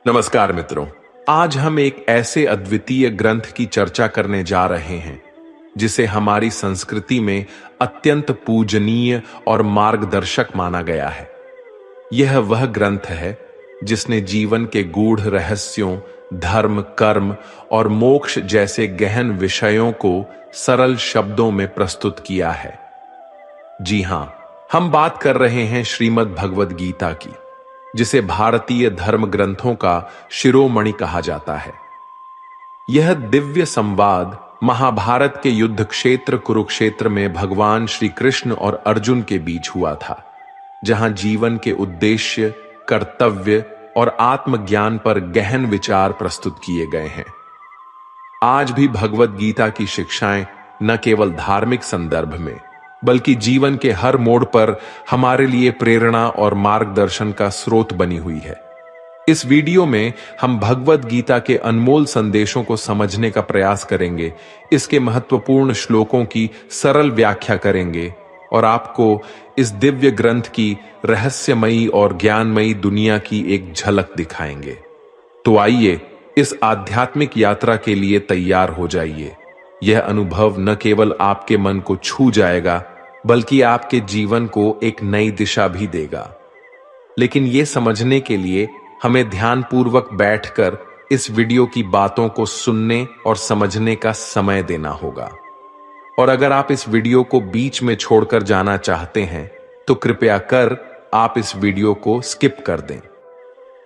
नमस्कार मित्रों। आज हम एक ऐसे अद्वितीय ग्रंथ की चर्चा करने जा रहे हैं जिसे हमारी संस्कृति में अत्यंत पूजनीय और मार्गदर्शक माना गया है। यह वह ग्रंथ है जिसने जीवन के गूढ़ रहस्यों, धर्म, कर्म और मोक्ष जैसे गहन विषयों को सरल शब्दों में प्रस्तुत किया है। जी हां, हम बात कर रहे हैं श्रीमद् भगवद गीता की, जिसे भारतीय धर्म ग्रंथों का शिरोमणि कहा जाता है। यह दिव्य संवाद महाभारत के युद्ध क्षेत्र कुरुक्षेत्र में भगवान श्री कृष्ण और अर्जुन के बीच हुआ था, जहां जीवन के उद्देश्य, कर्तव्य और आत्मज्ञान पर गहन विचार प्रस्तुत किए गए हैं। आज भी भगवद गीता की शिक्षाएं न केवल धार्मिक संदर्भ में बल्कि जीवन के हर मोड़ पर हमारे लिए प्रेरणा और मार्गदर्शन का स्रोत बनी हुई है। इस वीडियो में हम भगवद गीता के अनमोल संदेशों को समझने का प्रयास करेंगे, इसके महत्वपूर्ण श्लोकों की सरल व्याख्या करेंगे और आपको इस दिव्य ग्रंथ की रहस्यमयी और ज्ञानमयी दुनिया की एक झलक दिखाएंगे। तो आइए इस आध्यात्मिक यात्रा के लिए तैयार हो जाइए। यह अनुभव न केवल आपके मन को छू जाएगा बल्कि आपके जीवन को एक नई दिशा भी देगा। लेकिन यह समझने के लिए हमें ध्यानपूर्वक बैठकर इस वीडियो की बातों को सुनने और समझने का समय देना होगा। और अगर आप इस वीडियो को बीच में छोड़कर जाना चाहते हैं तो कृपया कर आप इस वीडियो को स्किप कर दें,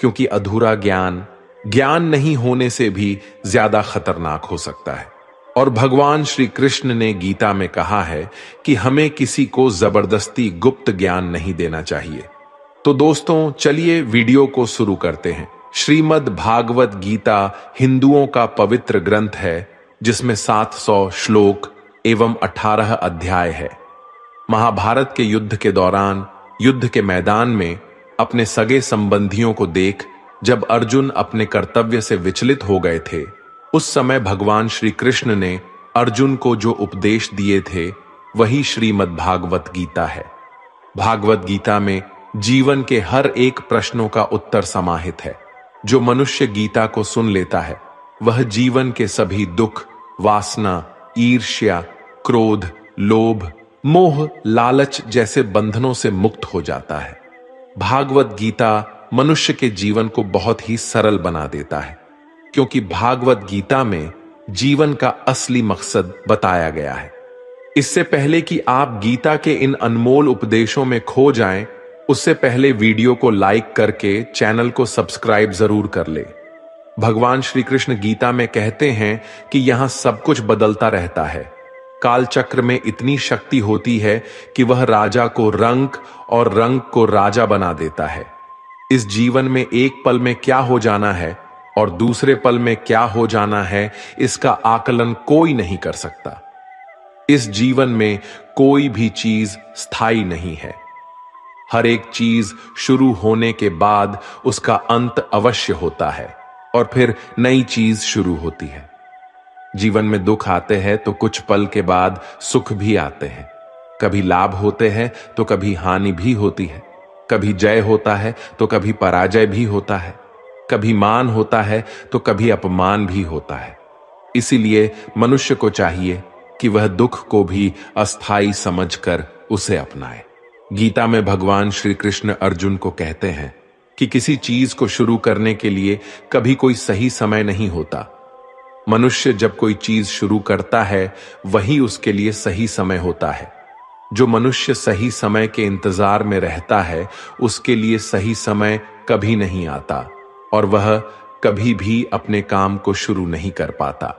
क्योंकि अधूरा ज्ञान नहीं होने से भी ज्यादा खतरनाक हो सकता है। और भगवान श्री कृष्ण ने गीता में कहा है कि हमें किसी को जबरदस्ती गुप्त ज्ञान नहीं देना चाहिए। तो दोस्तों, चलिए वीडियो को शुरू करते हैं। श्रीमद् भागवत गीता हिंदुओं का पवित्र ग्रंथ है, जिसमें 700 श्लोक एवं 18 अध्याय है। महाभारत के युद्ध के दौरान युद्ध के मैदान में अपने सगे संबंधियों को देख जब अर्जुन अपने कर्तव्य से विचलित हो गए थे, उस समय भगवान श्री कृष्ण ने अर्जुन को जो उपदेश दिए थे वही श्रीमद् भागवत गीता है। भागवत गीता में जीवन के हर एक प्रश्नों का उत्तर समाहित है। जो मनुष्य गीता को सुन लेता है वह जीवन के सभी दुख, वासना, ईर्ष्या, क्रोध, लोभ, मोह, लालच जैसे बंधनों से मुक्त हो जाता है। भागवत गीता मनुष्य के जीवन को बहुत ही सरल बना देता है, क्योंकि भागवत गीता में जीवन का असली मकसद बताया गया है। इससे पहले कि आप गीता के इन अनमोल उपदेशों में खो जाएं, उससे पहले वीडियो को लाइक करके चैनल को सब्सक्राइब जरूर कर ले। भगवान श्री कृष्ण गीता में कहते हैं कि यहां सब कुछ बदलता रहता है। काल चक्र में इतनी शक्ति होती है कि वह राजा को रंक और रंक को राजा बना देता है। इस जीवन में एक पल में क्या हो जाना है और दूसरे पल में क्या हो जाना है, इसका आकलन कोई नहीं कर सकता। इस जीवन में कोई भी चीज स्थायी नहीं है। हर एक चीज शुरू होने के बाद उसका अंत अवश्य होता है और फिर नई चीज शुरू होती है। जीवन में दुख आते हैं तो कुछ पल के बाद सुख भी आते हैं। कभी लाभ होते हैं तो कभी हानि भी होती है। कभी जय होता है तो कभी पराजय भी होता है। कभी मान होता है तो कभी अपमान भी होता है। इसीलिए मनुष्य को चाहिए कि वह दुख को भी अस्थाई समझकर उसे अपनाए। गीता में भगवान श्री कृष्ण अर्जुन को कहते हैं कि किसी चीज को शुरू करने के लिए कभी कोई सही समय नहीं होता। मनुष्य जब कोई चीज शुरू करता है वही उसके लिए सही समय होता है। जो मनुष्य सही समय के इंतजार में रहता है उसके लिए सही समय कभी नहीं आता और वह कभी भी अपने काम को शुरू नहीं कर पाता।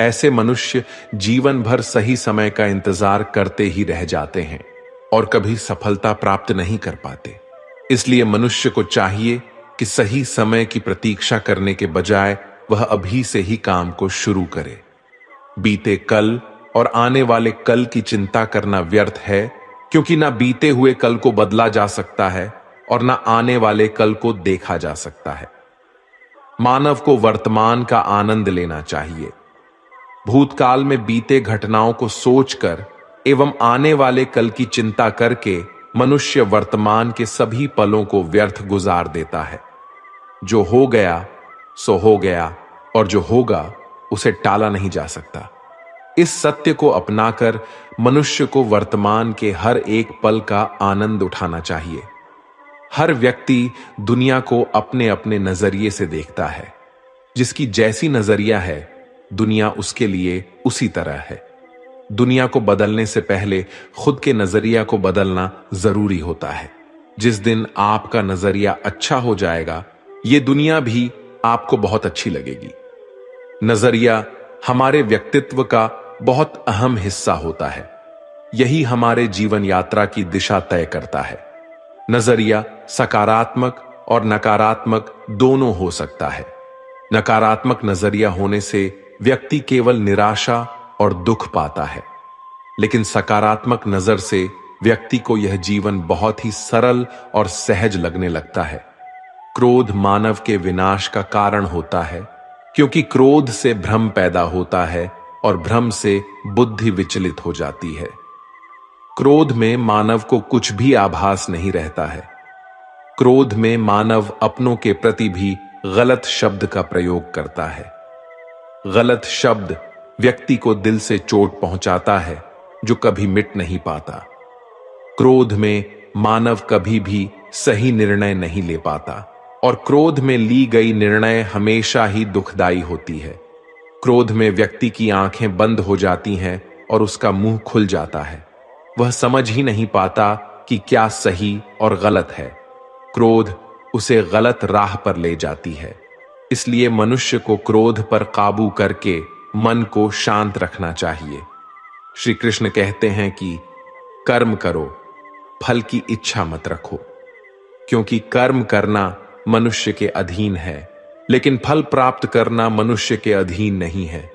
ऐसे मनुष्य जीवन भर सही समय का इंतजार करते ही रह जाते हैं और कभी सफलता प्राप्त नहीं कर पाते। इसलिए मनुष्य को चाहिए कि सही समय की प्रतीक्षा करने के बजाय वह अभी से ही काम को शुरू करे। बीते कल और आने वाले कल की चिंता करना व्यर्थ है, क्योंकि ना बीते हुए कल को बदला जा सकता है और ना आने वाले कल को देखा जा सकता है। मानव को वर्तमान का आनंद लेना चाहिए। भूतकाल में बीते घटनाओं को सोचकर एवं आने वाले कल की चिंता करके मनुष्य वर्तमान के सभी पलों को व्यर्थ गुजार देता है। जो हो गया सो हो गया, और जो होगा उसे टाला नहीं जा सकता। इस सत्य को अपनाकर मनुष्य को वर्तमान के हर एक पल का आनंद उठाना चाहिए। हर व्यक्ति दुनिया को अपने अपने नजरिए से देखता है। जिसकी जैसी नजरिया है, दुनिया उसके लिए उसी तरह है। दुनिया को बदलने से पहले खुद के नजरिया को बदलना जरूरी होता है। जिस दिन आपका नजरिया अच्छा हो जाएगा, ये दुनिया भी आपको बहुत अच्छी लगेगी। नजरिया हमारे व्यक्तित्व का बहुत अहम हिस्सा होता है। यही हमारे जीवन यात्रा की दिशा तय करता है। नजरिया सकारात्मक और नकारात्मक दोनों हो सकता है। नकारात्मक नजरिया होने से व्यक्ति केवल निराशा और दुख पाता है, लेकिन सकारात्मक नजर से व्यक्ति को यह जीवन बहुत ही सरल और सहज लगने लगता है। क्रोध मानव के विनाश का कारण होता है, क्योंकि क्रोध से भ्रम पैदा होता है और भ्रम से बुद्धि विचलित हो जाती है। क्रोध में मानव को कुछ भी आभास नहीं रहता है। क्रोध में मानव अपनों के प्रति भी गलत शब्द का प्रयोग करता है। गलत शब्द व्यक्ति को दिल से चोट पहुंचाता है, जो कभी मिट नहीं पाता। क्रोध में मानव कभी भी सही निर्णय नहीं ले पाता, और क्रोध में ली गई निर्णय हमेशा ही दुखदाई होती है। क्रोध में व्यक्ति की आंखें बंद हो जाती हैं और उसका मुंह खुल जाता है। वह समझ ही नहीं पाता कि क्या सही और गलत है। क्रोध उसे गलत राह पर ले जाती है। इसलिए मनुष्य को क्रोध पर काबू करके मन को शांत रखना चाहिए। श्री कृष्ण कहते हैं कि कर्म करो, फल की इच्छा मत रखो, क्योंकि कर्म करना मनुष्य के अधीन है, लेकिन फल प्राप्त करना मनुष्य के अधीन नहीं है।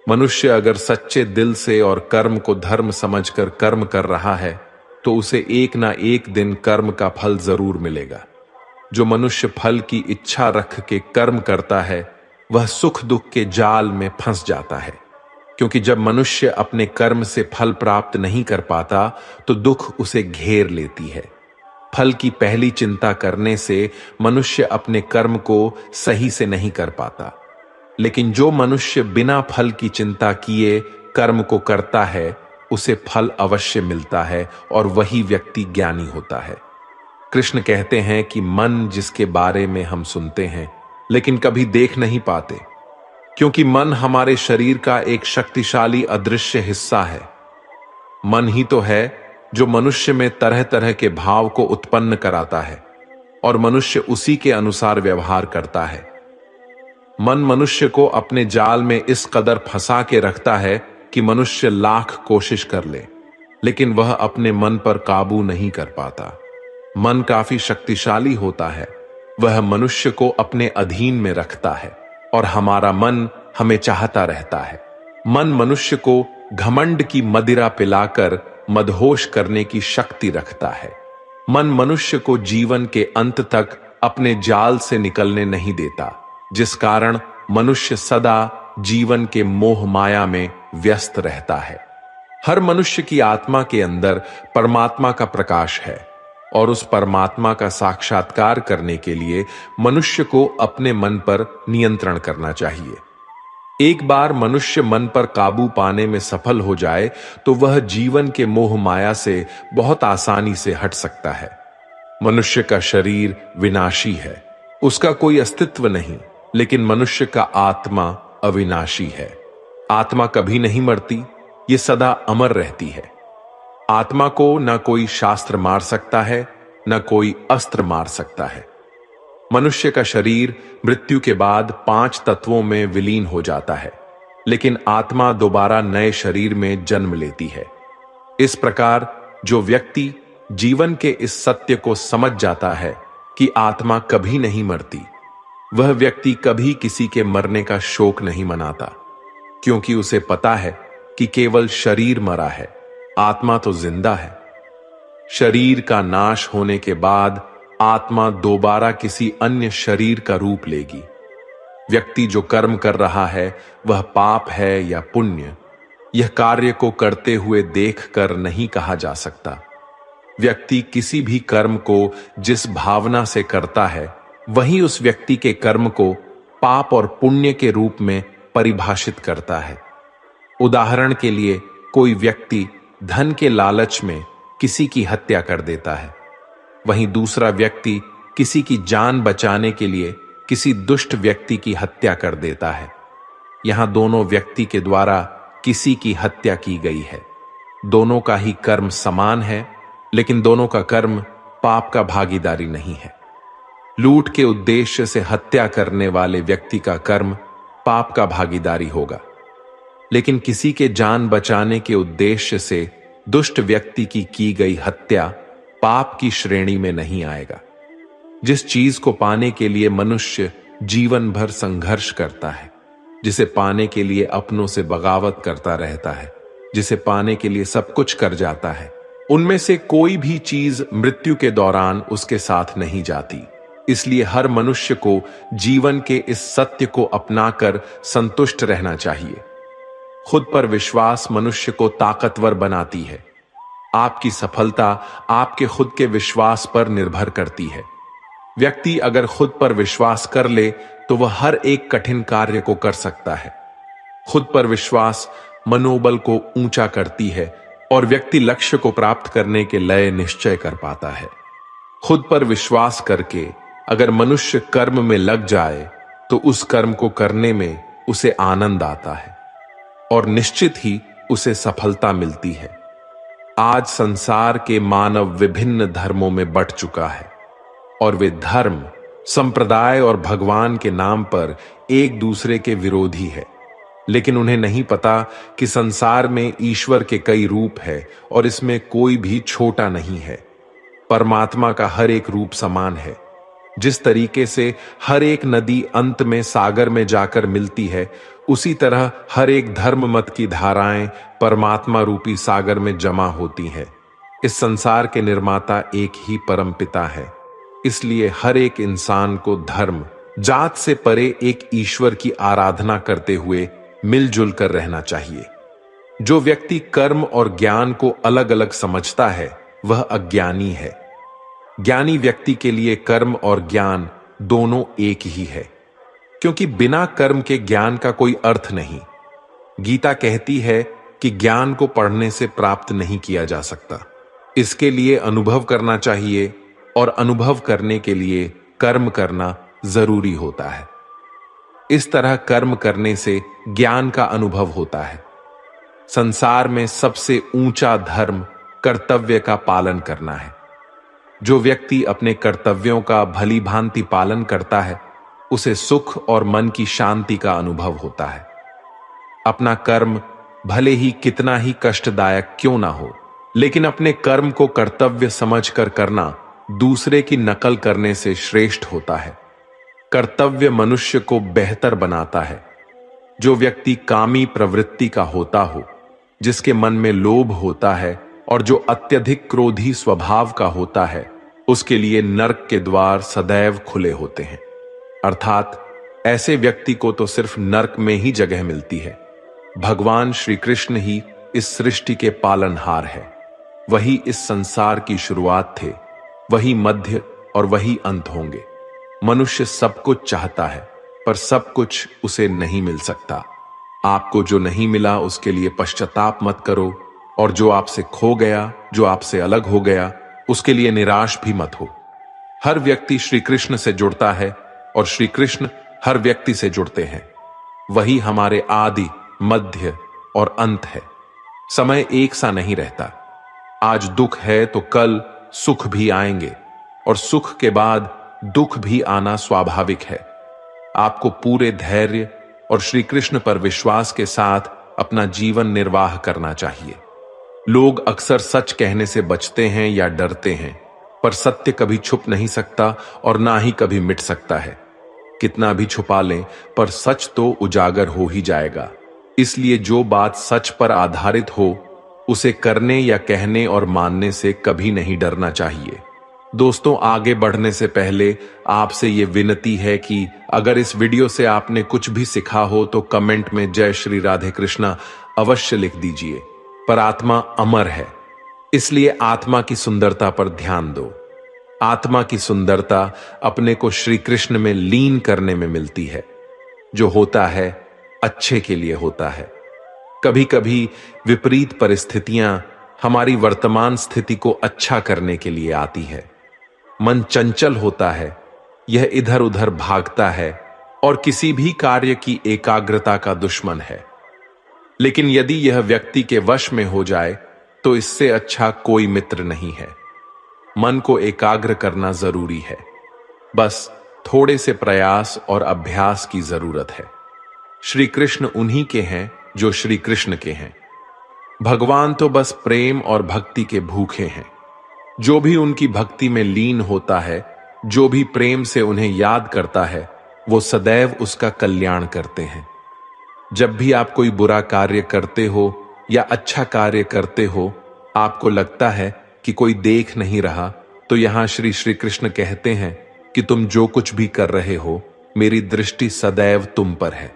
मनुष्य अगर सच्चे दिल से और कर्म को धर्म समझकर कर्म कर रहा है, तो उसे एक ना एक दिन कर्म का फल जरूर मिलेगा। जो मनुष्य फल की इच्छा रख के कर्म करता है, वह सुख दुख के जाल में फंस जाता है, क्योंकि जब मनुष्य अपने कर्म से फल प्राप्त नहीं कर पाता, तो दुख उसे घेर लेती है। फल की पहली चिंता करने से मनुष्य अपने कर्म को सही से नहीं कर पाता, लेकिन जो मनुष्य बिना फल की चिंता किए कर्म को करता है, उसे फल अवश्य मिलता है, और वही व्यक्ति ज्ञानी होता है। कृष्ण कहते हैं कि मन जिसके बारे में हम सुनते हैं लेकिन कभी देख नहीं पाते, क्योंकि मन हमारे शरीर का एक शक्तिशाली अदृश्य हिस्सा है। मन ही तो है जो मनुष्य में तरह तरह के भाव को उत्पन्न कराता है, और मनुष्य उसी के अनुसार व्यवहार करता है। मन मनुष्य को अपने जाल में इस कदर फंसा के रखता है कि मनुष्य लाख कोशिश कर ले, लेकिन वह अपने मन पर काबू नहीं कर पाता। मन काफी शक्तिशाली होता है। वह मनुष्य को अपने अधीन में रखता है, और हमारा मन हमें चाहता रहता है। मन मनुष्य को घमंड की मदिरा पिलाकर मदहोश करने की शक्ति रखता है। मन मनुष्य को जीवन के अंत तक अपने जाल से निकलने नहीं देता, जिस कारण मनुष्य सदा जीवन के मोह माया में व्यस्त रहता है। हर मनुष्य की आत्मा के अंदर परमात्मा का प्रकाश है, और उस परमात्मा का साक्षात्कार करने के लिए मनुष्य को अपने मन पर नियंत्रण करना चाहिए। एक बार मनुष्य मन पर काबू पाने में सफल हो जाए, तो वह जीवन के मोह माया से बहुत आसानी से हट सकता है। मनुष्य का शरीर विनाशी है, उसका कोई अस्तित्व नहीं, लेकिन मनुष्य का आत्मा अविनाशी है। आत्मा कभी नहीं मरती, ये सदा अमर रहती है। आत्मा को न कोई शास्त्र मार सकता है, न कोई अस्त्र मार सकता है। मनुष्य का शरीर मृत्यु के बाद 5 तत्वों में विलीन हो जाता है, लेकिन आत्मा दोबारा नए शरीर में जन्म लेती है। इस प्रकार जो व्यक्ति जीवन के इस सत्य को समझ जाता है कि आत्मा कभी नहीं मरती, वह व्यक्ति कभी किसी के मरने का शोक नहीं मनाता, क्योंकि उसे पता है कि केवल शरीर मरा है, आत्मा तो जिंदा है। शरीर का नाश होने के बाद आत्मा दोबारा किसी अन्य शरीर का रूप लेगी। व्यक्ति जो कर्म कर रहा है वह पाप है या पुण्य, यह कार्य को करते हुए देखकर नहीं कहा जा सकता। व्यक्ति किसी भी कर्म को जिस भावना से करता है, वही उस व्यक्ति के कर्म को पाप और पुण्य के रूप में परिभाषित करता है। उदाहरण के लिए, कोई व्यक्ति धन के लालच में किसी की हत्या कर देता है, वहीं दूसरा व्यक्ति किसी की जान बचाने के लिए किसी दुष्ट व्यक्ति की हत्या कर देता है। यहां दोनों व्यक्ति के द्वारा किसी की हत्या की गई है। दोनों का ही कर्म समान है, लेकिन दोनों का कर्म पाप का भागीदारी नहीं है। लूट के उद्देश्य से हत्या करने वाले व्यक्ति का कर्म पाप का भागीदारी होगा, लेकिन किसी के जान बचाने के उद्देश्य से दुष्ट व्यक्ति की गई हत्या पाप की श्रेणी में नहीं आएगा। जिस चीज को पाने के लिए मनुष्य जीवन भर संघर्ष करता है, जिसे पाने के लिए अपनों से बगावत करता रहता है, जिसे पाने के लिए सब कुछ कर जाता है, उनमें से कोई भी चीज मृत्यु के दौरान उसके साथ नहीं जाती। इसलिए हर मनुष्य को जीवन के इस सत्य को अपनाकर संतुष्ट रहना चाहिए। खुद पर विश्वास मनुष्य को ताकतवर बनाती है। आपकी सफलता आपके खुद के विश्वास पर निर्भर करती है। व्यक्ति अगर खुद पर विश्वास कर ले तो वह हर एक कठिन कार्य को कर सकता है। खुद पर विश्वास मनोबल को ऊंचा करती है और व्यक्ति लक्ष्य को प्राप्त करने के लय निश्चय कर पाता है। खुद पर विश्वास करके अगर मनुष्य कर्म में लग जाए तो उस कर्म को करने में उसे आनंद आता है और निश्चित ही उसे सफलता मिलती है। आज संसार के मानव विभिन्न धर्मों में बंट चुका है और वे धर्म, संप्रदाय और भगवान के नाम पर एक दूसरे के विरोधी है। लेकिन उन्हें नहीं पता कि संसार में ईश्वर के कई रूप है और इसमें कोई भी छोटा नहीं है। परमात्मा का हर एक रूप समान है। जिस तरीके से हर एक नदी अंत में सागर में जाकर मिलती है, उसी तरह हर एक धर्म मत की धाराएं परमात्मा रूपी सागर में जमा होती हैं। इस संसार के निर्माता एक ही परमपिता है। इसलिए हर एक इंसान को धर्म, जात से परे एक ईश्वर की आराधना करते हुए मिलजुल कर रहना चाहिए। जो व्यक्ति कर्म और ज्ञान को अलग अलग समझता है वह अज्ञानी है। ज्ञानी व्यक्ति के लिए कर्म और ज्ञान दोनों एक ही है, क्योंकि बिना कर्म के ज्ञान का कोई अर्थ नहीं। गीता कहती है कि ज्ञान को पढ़ने से प्राप्त नहीं किया जा सकता, इसके लिए अनुभव करना चाहिए और अनुभव करने के लिए कर्म करना जरूरी होता है। इस तरह कर्म करने से ज्ञान का अनुभव होता है। संसार में सबसे ऊंचा धर्म कर्तव्य का पालन करना है। जो व्यक्ति अपने कर्तव्यों का भली भांति पालन करता है उसे सुख और मन की शांति का अनुभव होता है। अपना कर्म भले ही कितना ही कष्टदायक क्यों ना हो, लेकिन अपने कर्म को कर्तव्य समझकर करना दूसरे की नकल करने से श्रेष्ठ होता है। कर्तव्य मनुष्य को बेहतर बनाता है। जो व्यक्ति कामी प्रवृत्ति का होता हो, जिसके मन में लोभ होता है और जो अत्यधिक क्रोधी स्वभाव का होता है, उसके लिए नरक के द्वार सदैव खुले होते हैं। अर्थात ऐसे व्यक्ति को तो सिर्फ नरक में ही जगह मिलती है। भगवान श्री कृष्ण ही इस सृष्टि के पालनहार है। वही इस संसार की शुरुआत थे, वही मध्य और वही अंत होंगे। मनुष्य सब कुछ चाहता है, पर सब कुछ उसे नहीं मिल सकता। आपको जो नहीं मिला उसके लिए पश्चाताप मत करो, और जो आपसे खो गया, जो आपसे अलग हो गया, उसके लिए निराश भी मत हो। हर व्यक्ति श्री कृष्ण से जुड़ता है और श्री कृष्ण हर व्यक्ति से जुड़ते हैं। वही हमारे आदि, मध्य और अंत है। समय एक सा नहीं रहता। आज दुख है तो कल सुख भी आएंगे, और सुख के बाद दुख भी आना स्वाभाविक है। आपको पूरे धैर्य और श्री कृष्ण पर विश्वास के साथ अपना जीवन निर्वाह करना चाहिए। लोग अक्सर सच कहने से बचते हैं या डरते हैं, पर सत्य कभी छुप नहीं सकता और ना ही कभी मिट सकता है। कितना भी छुपा लें, पर सच तो उजागर हो ही जाएगा। इसलिए जो बात सच पर आधारित हो, उसे करने या कहने और मानने से कभी नहीं डरना चाहिए। दोस्तों, आगे बढ़ने से पहले आपसे ये विनती है कि अगर इस वीडियो से आपने कुछ भी सीखा हो तो कमेंट में जय श्री राधे कृष्णा अवश्य लिख दीजिए। पर आत्मा अमर है, इसलिए आत्मा की सुंदरता पर ध्यान दो। आत्मा की सुंदरता अपने को श्री कृष्ण में लीन करने में मिलती है। जो होता है अच्छे के लिए होता है। कभी कभी विपरीत परिस्थितियां हमारी वर्तमान स्थिति को अच्छा करने के लिए आती है। मन चंचल होता है, यह इधर उधर भागता है और किसी भी कार्य की एकाग्रता का दुश्मन है। लेकिन यदि यह व्यक्ति के वश में हो जाए तो इससे अच्छा कोई मित्र नहीं है। मन को एकाग्र करना जरूरी है, बस थोड़े से प्रयास और अभ्यास की जरूरत है। श्री कृष्ण उन्हीं के हैं जो श्री कृष्ण के हैं। भगवान तो बस प्रेम और भक्ति के भूखे हैं। जो भी उनकी भक्ति में लीन होता है, जो भी प्रेम से उन्हें याद करता है, वो सदैव उसका कल्याण करते हैं। जब भी आप कोई बुरा कार्य करते हो या अच्छा कार्य करते हो, आपको लगता है कि कोई देख नहीं रहा, तो यहां श्री श्री कृष्ण कहते हैं कि तुम जो कुछ भी कर रहे हो, मेरी दृष्टि सदैव तुम पर है।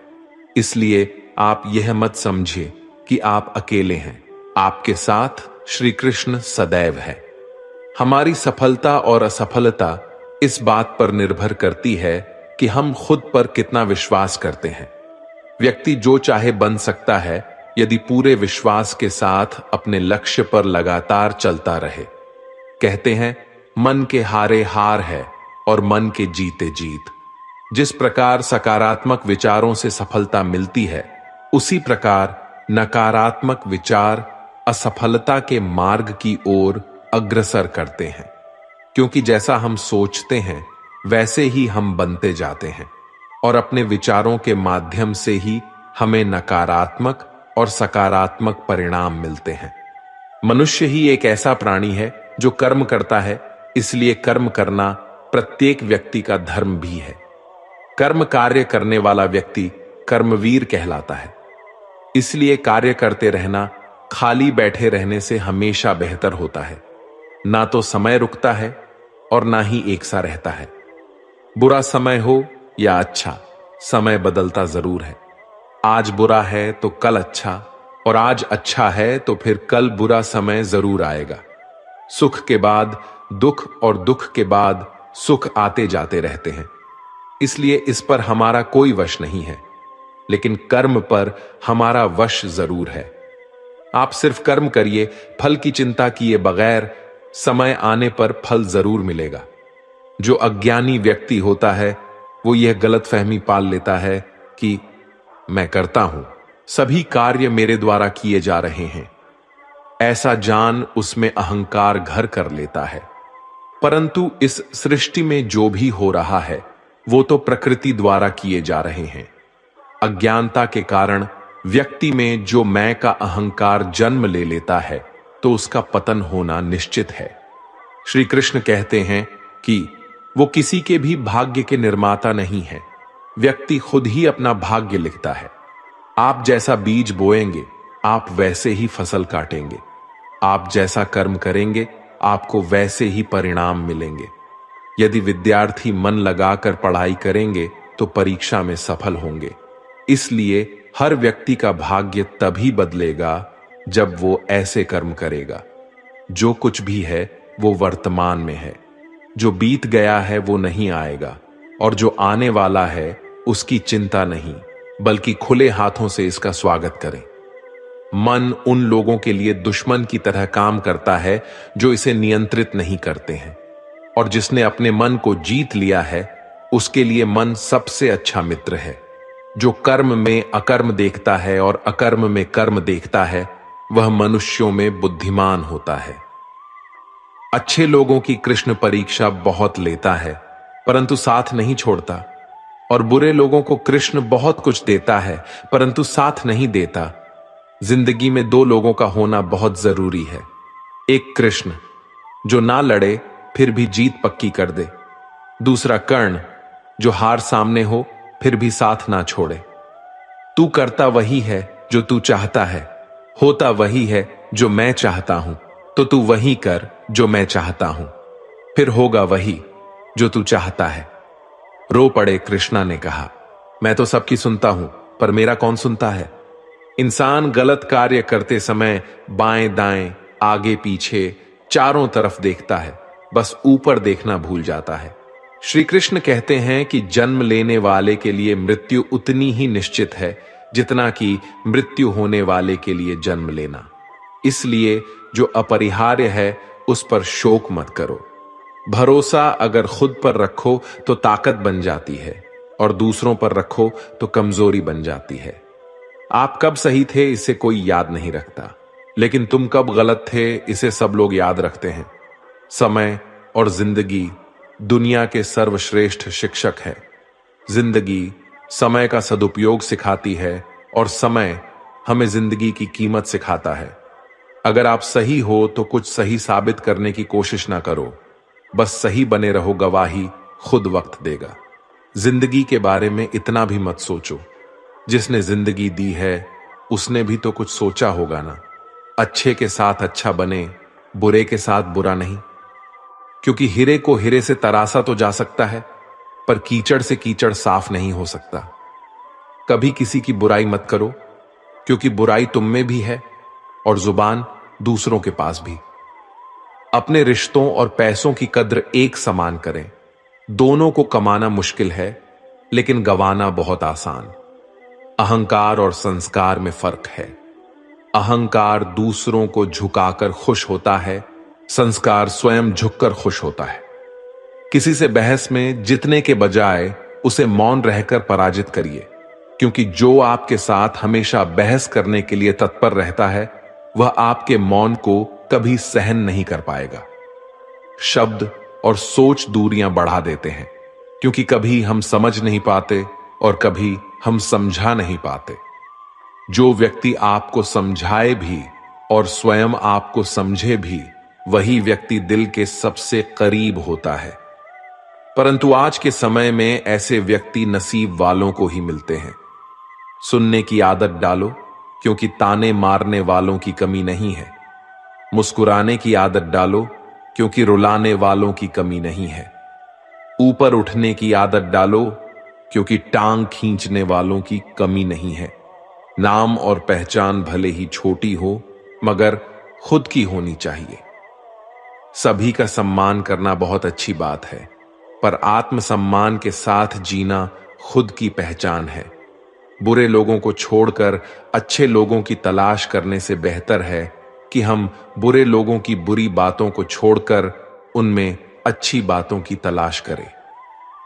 इसलिए आप यह मत समझिए कि आप अकेले हैं, आपके साथ श्री कृष्ण सदैव है। हमारी सफलता और असफलता इस बात पर निर्भर करती है कि हम खुद पर कितना विश्वास करते हैं। व्यक्ति जो चाहे बन सकता है यदि पूरे विश्वास के साथ अपने लक्ष्य पर लगातार चलता रहे। कहते हैं मन के हारे हार है और मन के जीते जीत। जिस प्रकार सकारात्मक विचारों से सफलता मिलती है, उसी प्रकार नकारात्मक विचार असफलता के मार्ग की ओर अग्रसर करते हैं। क्योंकि जैसा हम सोचते हैं वैसे ही हम बनते जाते हैं और अपने विचारों के माध्यम से ही हमें नकारात्मक और सकारात्मक परिणाम मिलते हैं। मनुष्य ही एक ऐसा प्राणी है जो कर्म करता है, इसलिए कर्म करना प्रत्येक व्यक्ति का धर्म भी है। कर्म कार्य करने वाला व्यक्ति कर्मवीर कहलाता है। इसलिए कार्य करते रहना खाली बैठे रहने से हमेशा बेहतर होता है। ना तो समय रुकता है और ना ही एक सा रहता है। बुरा समय हो या अच्छा, समय बदलता जरूर है। आज बुरा है तो कल अच्छा, और आज अच्छा है तो फिर कल बुरा समय जरूर आएगा। सुख के बाद दुख और दुख के बाद सुख आते जाते रहते हैं। इसलिए इस पर हमारा कोई वश नहीं है, लेकिन कर्म पर हमारा वश जरूर है। आप सिर्फ कर्म करिए, फल की चिंता किए बगैर, समय आने पर फल जरूर मिलेगा। जो अज्ञानी व्यक्ति होता है वो यह गलतफहमी पाल लेता है कि मैं करता हूं, सभी कार्य मेरे द्वारा किए जा रहे हैं। ऐसा जान उसमें अहंकार घर कर लेता है। परंतु इस सृष्टि में जो भी हो रहा है वो तो प्रकृति द्वारा किए जा रहे हैं। अज्ञानता के कारण व्यक्ति में जो मैं का अहंकार जन्म ले लेता है तो उसका पतन होना निश्चित है। श्री कृष्ण कहते हैं कि वो किसी के भी भाग्य के निर्माता नहीं है। व्यक्ति खुद ही अपना भाग्य लिखता है। आप जैसा बीज बोएंगे आप वैसे ही फसल काटेंगे। आप जैसा कर्म करेंगे आपको वैसे ही परिणाम मिलेंगे। यदि विद्यार्थी मन लगाकर पढ़ाई करेंगे तो परीक्षा में सफल होंगे। इसलिए हर व्यक्ति का भाग्य तभी बदलेगा जब वो ऐसे कर्म करेगा। जो कुछ भी है वो वर्तमान में है। जो बीत गया है वो नहीं आएगा, और जो आने वाला है उसकी चिंता नहीं, बल्कि खुले हाथों से इसका स्वागत करें। मन उन लोगों के लिए दुश्मन की तरह काम करता है जो इसे नियंत्रित नहीं करते हैं, और जिसने अपने मन को जीत लिया है उसके लिए मन सबसे अच्छा मित्र है। जो कर्म में अकर्म देखता है और अकर्म में कर्म देखता है वह मनुष्यों में बुद्धिमान होता है। अच्छे लोगों की कृष्ण परीक्षा बहुत लेता है परंतु साथ नहीं छोड़ता, और बुरे लोगों को कृष्ण बहुत कुछ देता है परंतु साथ नहीं देता। जिंदगी में दो लोगों का होना बहुत जरूरी है। एक कृष्ण जो ना लड़े फिर भी जीत पक्की कर दे। दूसरा कर्ण जो हार सामने हो फिर भी साथ ना छोड़े। तू करता वही है जो तू चाहता है, होता वही है जो मैं चाहता हूं, तो तू वही कर जो मैं चाहता हूं, फिर होगा वही जो तू चाहता है। रो पड़े कृष्णा ने कहा, मैं तो सबकी सुनता हूं पर मेरा कौन सुनता है। इंसान गलत कार्य करते समय बाएं दाएं आगे पीछे चारों तरफ देखता है, बस ऊपर देखना भूल जाता है। श्री कृष्ण कहते हैं कि जन्म लेने वाले के लिए मृत्यु उतनी ही निश्चित है जितना कि मृत्यु होने वाले के लिए जन्म लेना। इसलिए जो अपरिहार्य है उस पर शोक मत करो। भरोसा अगर खुद पर रखो तो ताकत बन जाती है और दूसरों पर रखो तो कमजोरी बन जाती है। आप कब सही थे इसे कोई याद नहीं रखता, लेकिन तुम कब गलत थे इसे सब लोग याद रखते हैं। समय और जिंदगी दुनिया के सर्वश्रेष्ठ शिक्षक है। जिंदगी समय का सदुपयोग सिखाती है और समय हमें जिंदगी की कीमत सिखाता है। अगर आप सही हो तो कुछ सही साबित करने की कोशिश ना करो, बस सही बने रहो, गवाही खुद वक्त देगा। जिंदगी के बारे में इतना भी मत सोचो, जिसने जिंदगी दी है उसने भी तो कुछ सोचा होगा ना। अच्छे के साथ अच्छा बने, बुरे के साथ बुरा नहीं, क्योंकि हीरे को हीरे से तरासा तो जा सकता है, पर कीचड़ से कीचड़ साफ नहीं हो सकता। कभी किसी की बुराई मत करो, क्योंकि बुराई तुम में भी है और जुबान दूसरों के पास भी। अपने रिश्तों और पैसों की कद्र एक समान करें। दोनों को कमाना मुश्किल है, लेकिन गंवाना बहुत आसान। अहंकार और संस्कार में फर्क है। अहंकार दूसरों को झुकाकर खुश होता है, संस्कार स्वयं झुककर खुश होता है। किसी से बहस में जीतने के बजाय उसे मौन रहकर पराजित करिए, क्योंकि जो आपके साथ हमेशा बहस करने के लिए तत्पर रहता है वह आपके मौन को कभी सहन नहीं कर पाएगा। शब्द और सोच दूरियां बढ़ा देते हैं, क्योंकि कभी हम समझ नहीं पाते और कभी हम समझा नहीं पाते। जो व्यक्ति आपको समझाए भी और स्वयं आपको समझे भी, वही व्यक्ति दिल के सबसे करीब होता है। परंतु आज के समय में ऐसे व्यक्ति नसीब वालों को ही मिलते हैं। सुनने की आदत डालो, क्योंकि ताने मारने वालों की कमी नहीं है। मुस्कुराने की आदत डालो, क्योंकि रुलाने वालों की कमी नहीं है। ऊपर उठने की आदत डालो, क्योंकि टांग खींचने वालों की कमी नहीं है। नाम और पहचान भले ही छोटी हो, मगर खुद की होनी चाहिए। सभी का सम्मान करना बहुत अच्छी बात है, पर आत्मसम्मान के साथ जीना खुद की पहचान है। बुरे लोगों को छोड़कर अच्छे लोगों की तलाश करने से बेहतर है कि हम बुरे लोगों की बुरी बातों को छोड़कर उनमें अच्छी बातों की तलाश करें।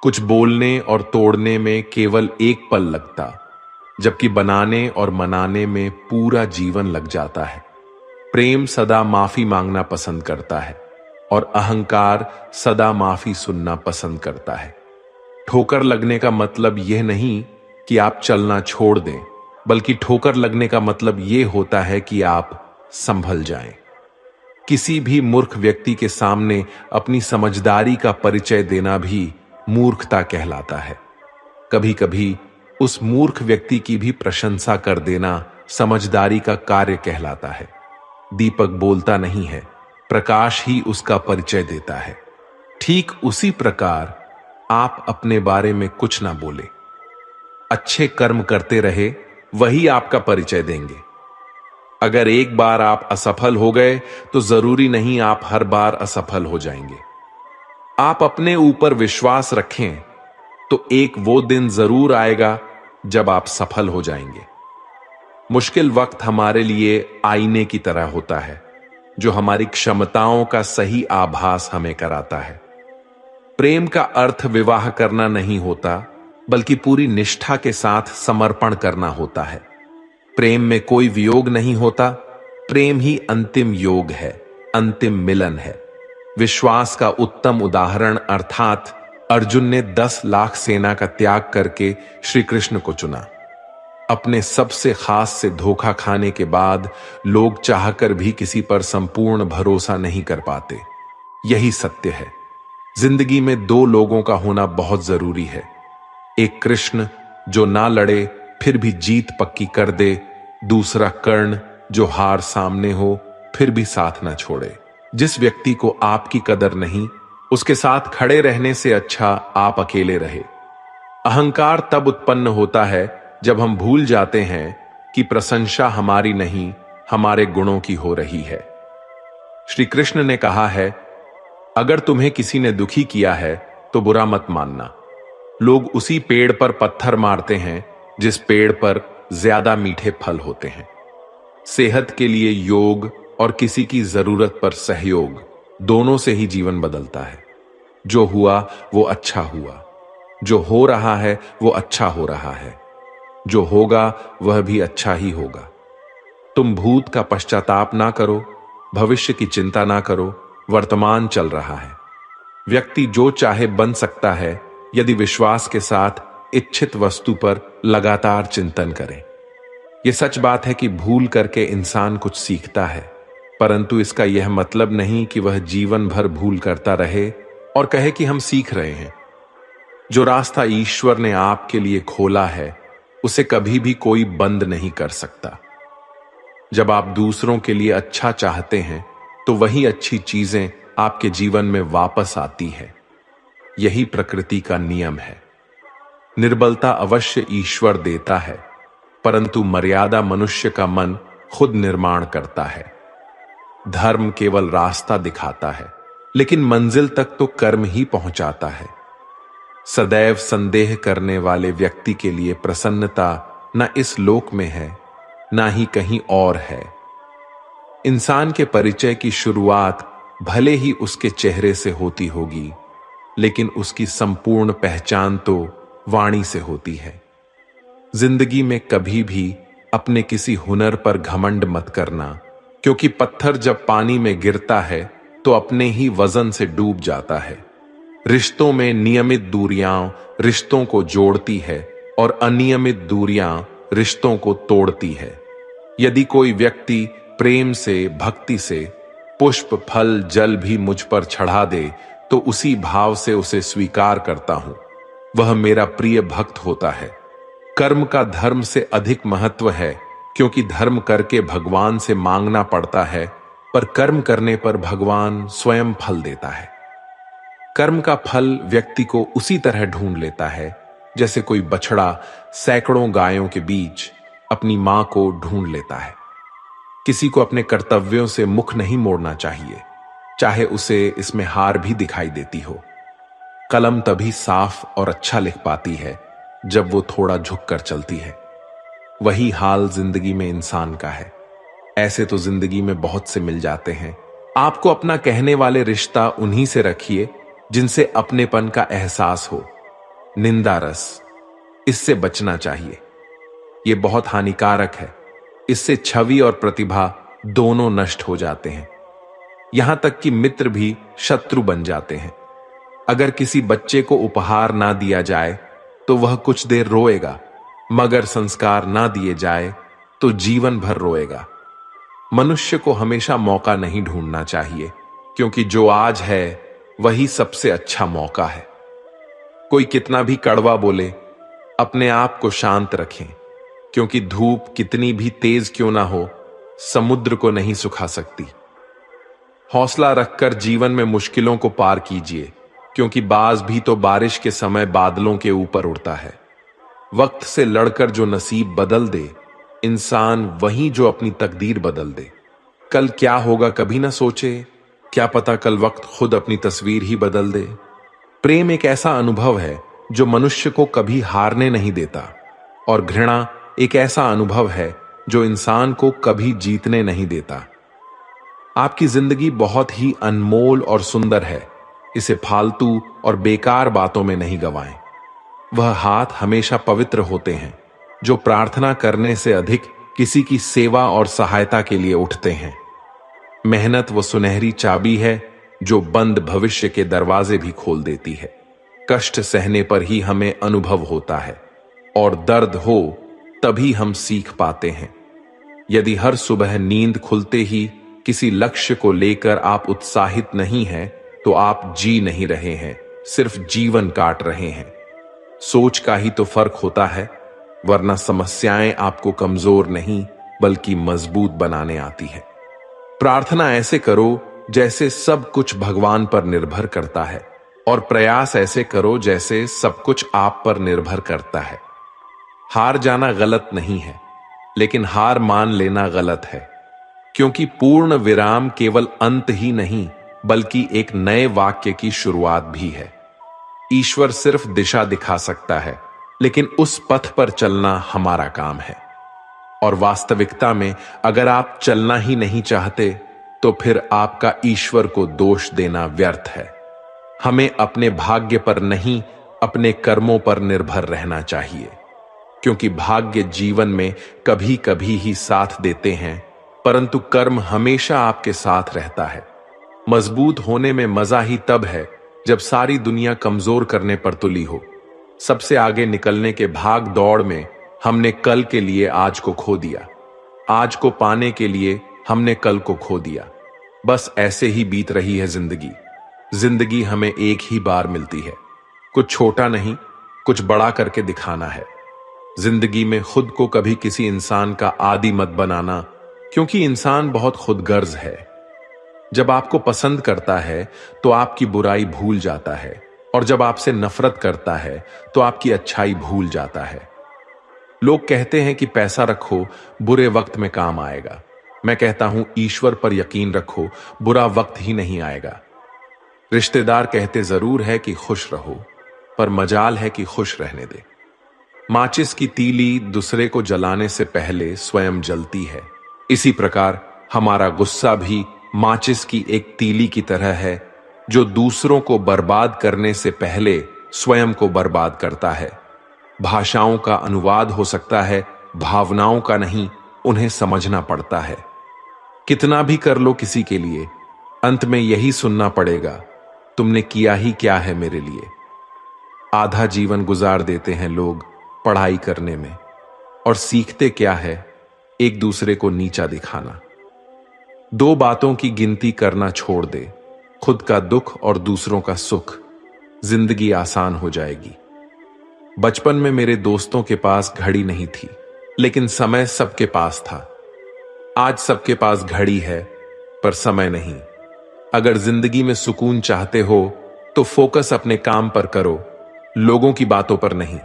कुछ बोलने और तोड़ने में केवल एक पल लगता, जबकि बनाने और मनाने में पूरा जीवन लग जाता है। प्रेम सदा माफी मांगना पसंद करता है और अहंकार सदा माफी सुनना पसंद करता है। ठोकर लगने का मतलब यह नहीं कि आप चलना छोड़ दें, बल्कि ठोकर लगने का मतलब यह होता है कि आप संभल जाएं। किसी भी मूर्ख व्यक्ति के सामने अपनी समझदारी का परिचय देना भी मूर्खता कहलाता है। कभी कभी उस मूर्ख व्यक्ति की भी प्रशंसा कर देना समझदारी का कार्य कहलाता है। दीपक बोलता नहीं है, प्रकाश ही उसका परिचय देता है। ठीक उसी प्रकार आप अपने बारे में कुछ ना बोले, अच्छे कर्म करते रहे, वही आपका परिचय देंगे। अगर एक बार आप असफल हो गए तो जरूरी नहीं आप हर बार असफल हो जाएंगे। आप अपने ऊपर विश्वास रखें तो एक वो दिन जरूर आएगा जब आप सफल हो जाएंगे। मुश्किल वक्त हमारे लिए आईने की तरह होता है, जो हमारी क्षमताओं का सही आभास हमें कराता है। प्रेम का अर्थ विवाह करना नहीं होता, बल्कि पूरी निष्ठा के साथ समर्पण करना होता है। प्रेम में कोई वियोग नहीं होता, प्रेम ही अंतिम योग है, अंतिम मिलन है। विश्वास का उत्तम उदाहरण अर्थात अर्जुन ने 10 लाख सेना का त्याग करके श्री कृष्ण को चुना। अपने सबसे खास से धोखा खाने के बाद लोग चाहकर भी किसी पर संपूर्ण भरोसा नहीं कर पाते। यही सत्य है। जिंदगी में 2 लोगों का होना बहुत जरूरी है। एक कृष्ण जो ना लड़े फिर भी जीत पक्की कर दे, दूसरा कर्ण जो हार सामने हो फिर भी साथ ना छोड़े। जिस व्यक्ति को आपकी कदर नहीं, उसके साथ खड़े रहने से अच्छा आप अकेले रहे। अहंकार तब उत्पन्न होता है जब हम भूल जाते हैं कि प्रशंसा हमारी नहीं, हमारे गुणों की हो रही है। श्री कृष्ण ने कहा है, अगर तुम्हें किसी ने दुखी किया है तो बुरा मत मानना। लोग उसी पेड़ पर पत्थर मारते हैं जिस पेड़ पर ज्यादा मीठे फल होते हैं। सेहत के लिए योग और किसी की जरूरत पर सहयोग, दोनों से ही जीवन बदलता है। जो हुआ वो अच्छा हुआ, जो हो रहा है वो अच्छा हो रहा है, जो होगा वह भी अच्छा ही होगा। तुम भूत का पश्चाताप ना करो, भविष्य की चिंता ना करो, वर्तमान चल रहा है। व्यक्ति जो चाहे बन सकता है यदि विश्वास के साथ इच्छित वस्तु पर लगातार चिंतन करे। यह सच बात है कि भूल करके इंसान कुछ सीखता है, परंतु इसका यह मतलब नहीं कि वह जीवन भर भूल करता रहे और कहे कि हम सीख रहे हैं। जो रास्ता ईश्वर ने आपके लिए खोला है उसे कभी भी कोई बंद नहीं कर सकता। जब आप दूसरों के लिए अच्छा चाहते हैं तो वही अच्छी चीजें आपके जीवन में वापस आती है। यही प्रकृति का नियम है। निर्बलता अवश्य ईश्वर देता है, परंतु मर्यादा मनुष्य का मन खुद निर्माण करता है। धर्म केवल रास्ता दिखाता है, लेकिन मंजिल तक तो कर्म ही पहुंचाता है। सदैव संदेह करने वाले व्यक्ति के लिए प्रसन्नता न इस लोक में है, ना ही कहीं और है। इंसान के परिचय की शुरुआत भले ही उसके चेहरे से होती होगी, लेकिन उसकी संपूर्ण पहचान तो वाणी से होती है। जिंदगी में कभी भी अपने किसी हुनर पर घमंड मत करना, क्योंकि पत्थर जब पानी में गिरता है तो अपने ही वजन से डूब जाता है। रिश्तों में नियमित दूरियां रिश्तों को जोड़ती है और अनियमित दूरियां रिश्तों को तोड़ती है। यदि कोई व्यक्ति प्रेम से, भक्ति से पुष्प, फल, जल भी मुझ पर चढ़ा दे तो उसी भाव से उसे स्वीकार करता हूं। वह मेरा प्रिय भक्त होता है। कर्म का धर्म से अधिक महत्व है, क्योंकि धर्म करके भगवान से मांगना पड़ता है, पर कर्म करने पर भगवान स्वयं फल देता है। कर्म का फल व्यक्ति को उसी तरह ढूंढ लेता है जैसे कोई बछड़ा सैकड़ों गायों के बीच अपनी मां को ढूंढ लेता है। किसी को अपने कर्तव्यों से मुख नहीं मोड़ना चाहिए, चाहे उसे इसमें हार भी दिखाई देती हो। कलम तभी साफ और अच्छा लिख पाती है जब वो थोड़ा झुक कर चलती है। वही हाल जिंदगी में इंसान का है। ऐसे तो जिंदगी में बहुत से मिल जाते हैं। आपको अपना कहने वाले रिश्ता उन्हीं से रखिए जिनसे अपनेपन का एहसास हो। निंदा रस, इससे बचना चाहिए। यह बहुत हानिकारक है। इससे छवि और प्रतिभा दोनों नष्ट हो जाते हैं। यहां तक कि मित्र भी शत्रु बन जाते हैं। अगर किसी बच्चे को उपहार ना दिया जाए तो वह कुछ देर रोएगा, मगर संस्कार ना दिए जाए तो जीवन भर रोएगा। मनुष्य को हमेशा मौका नहीं ढूंढना चाहिए, क्योंकि जो आज है वही सबसे अच्छा मौका है। कोई कितना भी कड़वा बोले, अपने आप को शांत रखें, क्योंकि धूप कितनी भी तेज क्यों ना हो, समुद्र को नहीं सुखा सकती। हौसला रखकर जीवन में मुश्किलों को पार कीजिए, क्योंकि बाज भी तो बारिश के समय बादलों के ऊपर उड़ता है। वक्त से लड़कर जो नसीब बदल दे, इंसान वही जो अपनी तकदीर बदल दे। कल क्या होगा कभी ना सोचे, क्या पता कल वक्त खुद अपनी तस्वीर ही बदल दे। प्रेम एक ऐसा अनुभव है जो मनुष्य को कभी हारने नहीं देता, और घृणा एक ऐसा अनुभव है जो इंसान को कभी जीतने नहीं देता। आपकी जिंदगी बहुत ही अनमोल और सुंदर है, इसे फालतू और बेकार बातों में नहीं गंवाएं। वह हाथ हमेशा पवित्र होते हैं जो प्रार्थना करने से अधिक किसी की सेवा और सहायता के लिए उठते हैं। मेहनत वो सुनहरी चाबी है जो बंद भविष्य के दरवाजे भी खोल देती है। कष्ट सहने पर ही हमें अनुभव होता है, और दर्द हो तभी हम सीख पाते हैं। यदि हर सुबह नींद खुलते ही किसी लक्ष्य को लेकर आप उत्साहित नहीं हैं, तो आप जी नहीं रहे हैं, सिर्फ जीवन काट रहे हैं। सोच का ही तो फर्क होता है, वरना समस्याएं आपको कमजोर नहीं बल्कि मजबूत बनाने आती है। प्रार्थना ऐसे करो जैसे सब कुछ भगवान पर निर्भर करता है, और प्रयास ऐसे करो जैसे सब कुछ आप पर निर्भर करता है। हार जाना गलत नहीं है, लेकिन हार मान लेना गलत है, क्योंकि पूर्ण विराम केवल अंत ही नहीं बल्कि एक नए वाक्य की शुरुआत भी है। ईश्वर सिर्फ दिशा दिखा सकता है, लेकिन उस पथ पर चलना हमारा काम है। और वास्तविकता में अगर आप चलना ही नहीं चाहते, तो फिर आपका ईश्वर को दोष देना व्यर्थ है। हमें अपने भाग्य पर नहीं, अपने कर्मों पर निर्भर रहना चाहिए, क्योंकि भाग्य जीवन में कभी कभी ही साथ देते हैं, परंतु कर्म हमेशा आपके साथ रहता है। मजबूत होने में मजा ही तब है जब सारी दुनिया कमजोर करने पर तुली हो। सबसे आगे निकलने के भाग दौड़ में हमने कल के लिए आज को खो दिया। आज को पाने के लिए हमने कल को खो दिया। बस ऐसे ही बीत रही है जिंदगी। जिंदगी हमें एक ही बार मिलती है। कुछ छोटा नहीं, कुछ बड़ा करके दिखाना है। जिंदगी में खुद को कभी किसी इंसान का आदी मत बनाना, क्योंकि इंसान बहुत खुदगर्ज है। जब आपको पसंद करता है तो आपकी बुराई भूल जाता है, और जब आपसे नफरत करता है तो आपकी अच्छाई भूल जाता है। लोग कहते हैं कि पैसा रखो, बुरे वक्त में काम आएगा। मैं कहता हूं ईश्वर पर यकीन रखो, बुरा वक्त ही नहीं आएगा। रिश्तेदार कहते जरूर है कि खुश रहो, पर मजाल है कि खुश रहने दे। माचिस की तीली दूसरे को जलाने से पहले स्वयं जलती है। इसी प्रकार हमारा गुस्सा भी माचिस की एक तीली की तरह है, जो दूसरों को बर्बाद करने से पहले स्वयं को बर्बाद करता है। भाषाओं का अनुवाद हो सकता है, भावनाओं का नहीं। उन्हें समझना पड़ता है। कितना भी कर लो किसी के लिए, अंत में यही सुनना पड़ेगा, तुमने किया ही क्या है मेरे लिए। आधा जीवन गुजार देते हैं लोग पढ़ाई करने में, और सीखते क्या है, एक दूसरे को नीचा दिखाना। दो बातों की गिनती करना छोड़ दे, खुद का दुख और दूसरों का सुख। जिंदगी आसान हो जाएगी। बचपन में मेरे दोस्तों के पास घड़ी नहीं थी, लेकिन समय सबके पास था। आज सबके पास घड़ी है, पर समय नहीं। अगर जिंदगी में सुकून चाहते हो तो फोकस अपने काम पर करो, लोगों की बातों पर नहीं।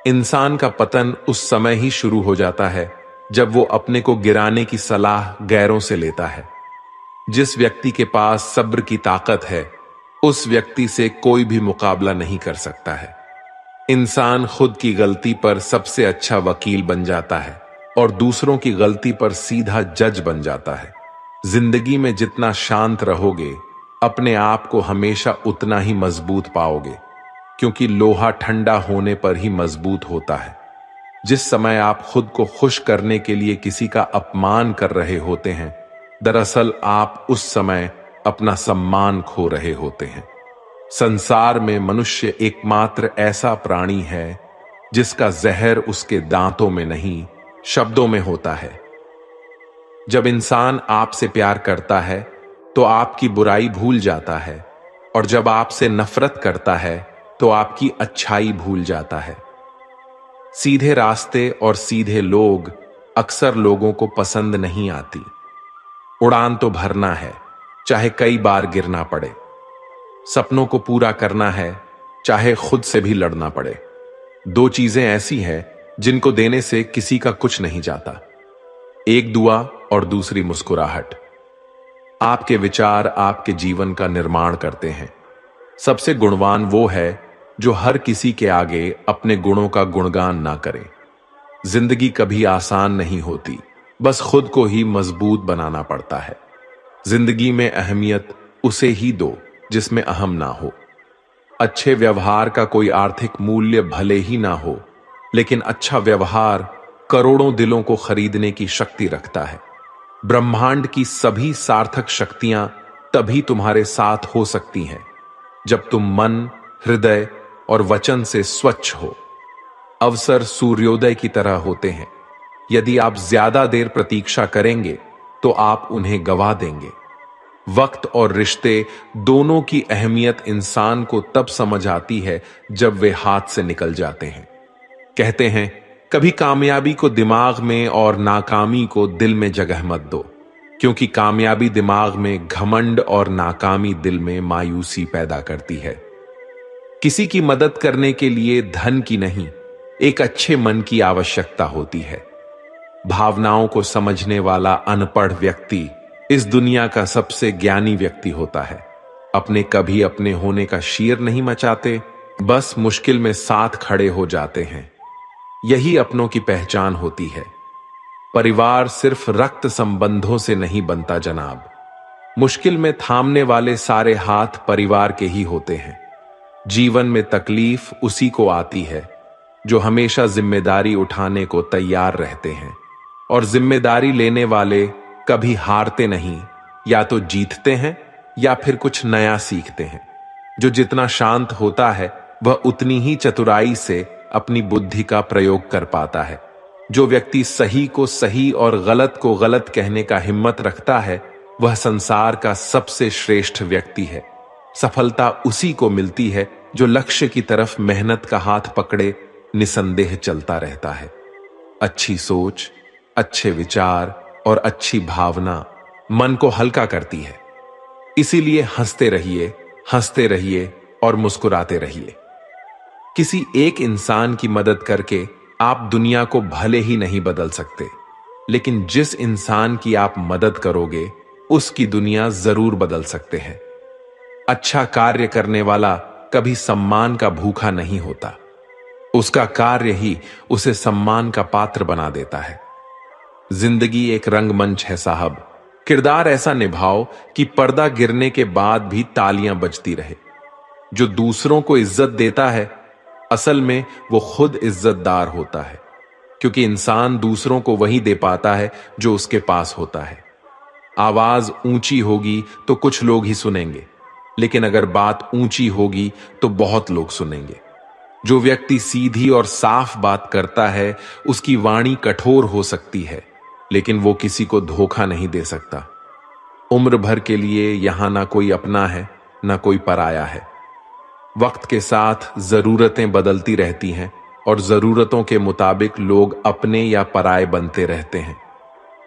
इंसान का पतन उस समय ही शुरू हो जाता है जब वो अपने को गिराने की सलाह गैरों से लेता है। जिस व्यक्ति के पास सब्र की ताकत है, उस व्यक्ति से कोई भी मुकाबला नहीं कर सकता है। इंसान खुद की गलती पर सबसे अच्छा वकील बन जाता है और दूसरों की गलती पर सीधा जज बन जाता है। जिंदगी में जितना शांत रहोगे, अपने आप को हमेशा उतना ही मजबूत पाओगे, क्योंकि लोहा ठंडा होने पर ही मजबूत होता है। जिस समय आप खुद को खुश करने के लिए किसी का अपमान कर रहे होते हैं, दरअसल आप उस समय अपना सम्मान खो रहे होते हैं। संसार में मनुष्य एकमात्र ऐसा प्राणी है जिसका जहर उसके दांतों में नहीं, शब्दों में होता है। जब इंसान आपसे प्यार करता है तो आपकी बुराई भूल जाता है, और जब आपसे नफरत करता है तो आपकी अच्छाई भूल जाता है। सीधे रास्ते और सीधे लोग अक्सर लोगों को पसंद नहीं आती। उड़ान तो भरना है, चाहे कई बार गिरना पड़े। सपनों को पूरा करना है, चाहे खुद से भी लड़ना पड़े। दो चीजें ऐसी हैं जिनको देने से किसी का कुछ नहीं जाता, एक दुआ और दूसरी मुस्कुराहट। आपके विचार आपके जीवन का निर्माण करते हैं। सबसे गुणवान वो है जो हर किसी के आगे अपने गुणों का गुणगान ना करे। जिंदगी कभी आसान नहीं होती, बस खुद को ही मजबूत बनाना पड़ता है। जिंदगी में अहमियत उसे ही दो जिसमें अहम ना हो। अच्छे व्यवहार का कोई आर्थिक मूल्य भले ही ना हो, लेकिन अच्छा व्यवहार करोड़ों दिलों को खरीदने की शक्ति रखता है। ब्रह्मांड की सभी सार्थक शक्तियां तभी तुम्हारे साथ हो सकती हैं जब तुम मन, हृदय और वचन से स्वच्छ हो। अवसर सूर्योदय की तरह होते हैं। यदि आप ज्यादा देर प्रतीक्षा करेंगे तो आप उन्हें गवा देंगे। वक्त और रिश्ते दोनों की अहमियत इंसान को तब समझ आती है जब वे हाथ से निकल जाते हैं। कहते हैं कभी कामयाबी को दिमाग में और नाकामी को दिल में जगह मत दो, क्योंकि कामयाबी दिमाग में घमंड और नाकामी दिल में मायूसी पैदा करती है। किसी की मदद करने के लिए धन की नहीं, एक अच्छे मन की आवश्यकता होती है। भावनाओं को समझने वाला अनपढ़ व्यक्ति इस दुनिया का सबसे ज्ञानी व्यक्ति होता है। अपने कभी अपने होने का शीर नहीं मचाते, बस मुश्किल में साथ खड़े हो जाते हैं। यही अपनों की पहचान होती है। परिवार सिर्फ रक्त संबंधों से नहीं बनता जनाब। मुश्किल में थामने वाले सारे हाथ परिवार के ही होते हैं। जीवन में तकलीफ उसी को आती है जो हमेशा जिम्मेदारी उठाने को तैयार रहते हैं, और जिम्मेदारी लेने वाले कभी हारते नहीं, या तो जीतते हैं या फिर कुछ नया सीखते हैं। जो जितना शांत होता है वह उतनी ही चतुराई से अपनी बुद्धि का प्रयोग कर पाता है। जो व्यक्ति सही को सही और गलत को गलत कहने का हिम्मत रखता है वह संसार का सबसे श्रेष्ठ व्यक्ति है। सफलता उसी को मिलती है जो लक्ष्य की तरफ मेहनत का हाथ पकड़े निसंदेह चलता रहता है। अच्छी सोच, अच्छे विचार और अच्छी भावना मन को हल्का करती है। इसीलिए हंसते रहिए और मुस्कुराते रहिए। किसी एक इंसान की मदद करके आप दुनिया को भले ही नहीं बदल सकते, लेकिन जिस इंसान की आप मदद करोगे उसकी दुनिया जरूर बदल सकते हैं। अच्छा कार्य करने वाला कभी सम्मान का भूखा नहीं होता। उसका कार्य ही उसे सम्मान का पात्र बना देता है। जिंदगी एक रंगमंच है साहब। किरदार ऐसा निभाओ कि पर्दा गिरने के बाद भी तालियां बजती रहे। जो दूसरों को इज्जत देता है असल में वो खुद इज्जतदार होता है, क्योंकि इंसान दूसरों को वही दे पाता है जो उसके पास होता है। आवाज ऊंची होगी तो कुछ लोग ही सुनेंगे, लेकिन अगर बात ऊंची होगी तो बहुत लोग सुनेंगे। जो व्यक्ति सीधी और साफ बात करता है उसकी वाणी कठोर हो सकती है, लेकिन वो किसी को धोखा नहीं दे सकता। उम्र भर के लिए यहां ना कोई अपना है ना कोई पराया है। वक्त के साथ जरूरतें बदलती रहती हैं और जरूरतों के मुताबिक लोग अपने या पराये बनते रहते हैं।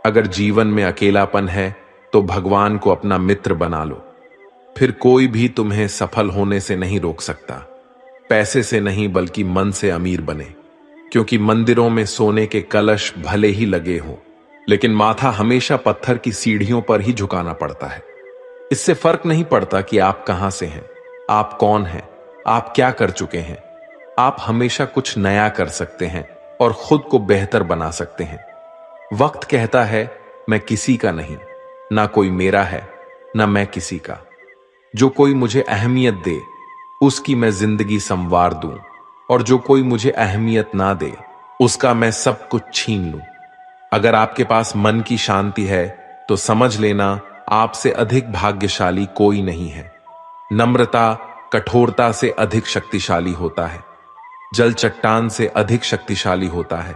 अगर जीवन में अकेलापन है तो भगवान को अपना मित्र बना लो, फिर कोई भी तुम्हें सफल होने से नहीं रोक सकता। पैसे से नहीं बल्कि मन से अमीर बने, क्योंकि मंदिरों में सोने के कलश भले ही लगे हों, लेकिन माथा हमेशा पत्थर की सीढ़ियों पर ही झुकाना पड़ता है। इससे फर्क नहीं पड़ता कि आप कहां से हैं, आप कौन हैं, आप क्या कर चुके हैं। आप हमेशा कुछ नया कर सकते हैं और खुद को बेहतर बना सकते हैं। वक्त कहता है मैं किसी का नहीं, ना कोई मेरा है ना मैं किसी का। जो कोई मुझे अहमियत दे उसकी मैं जिंदगी संवार दूं, और जो कोई मुझे अहमियत ना दे उसका मैं सब कुछ छीन लूं। अगर आपके पास मन की शांति है तो समझ लेना आपसे अधिक भाग्यशाली कोई नहीं है। नम्रता कठोरता से अधिक शक्तिशाली होता है। जल चट्टान से अधिक शक्तिशाली होता है।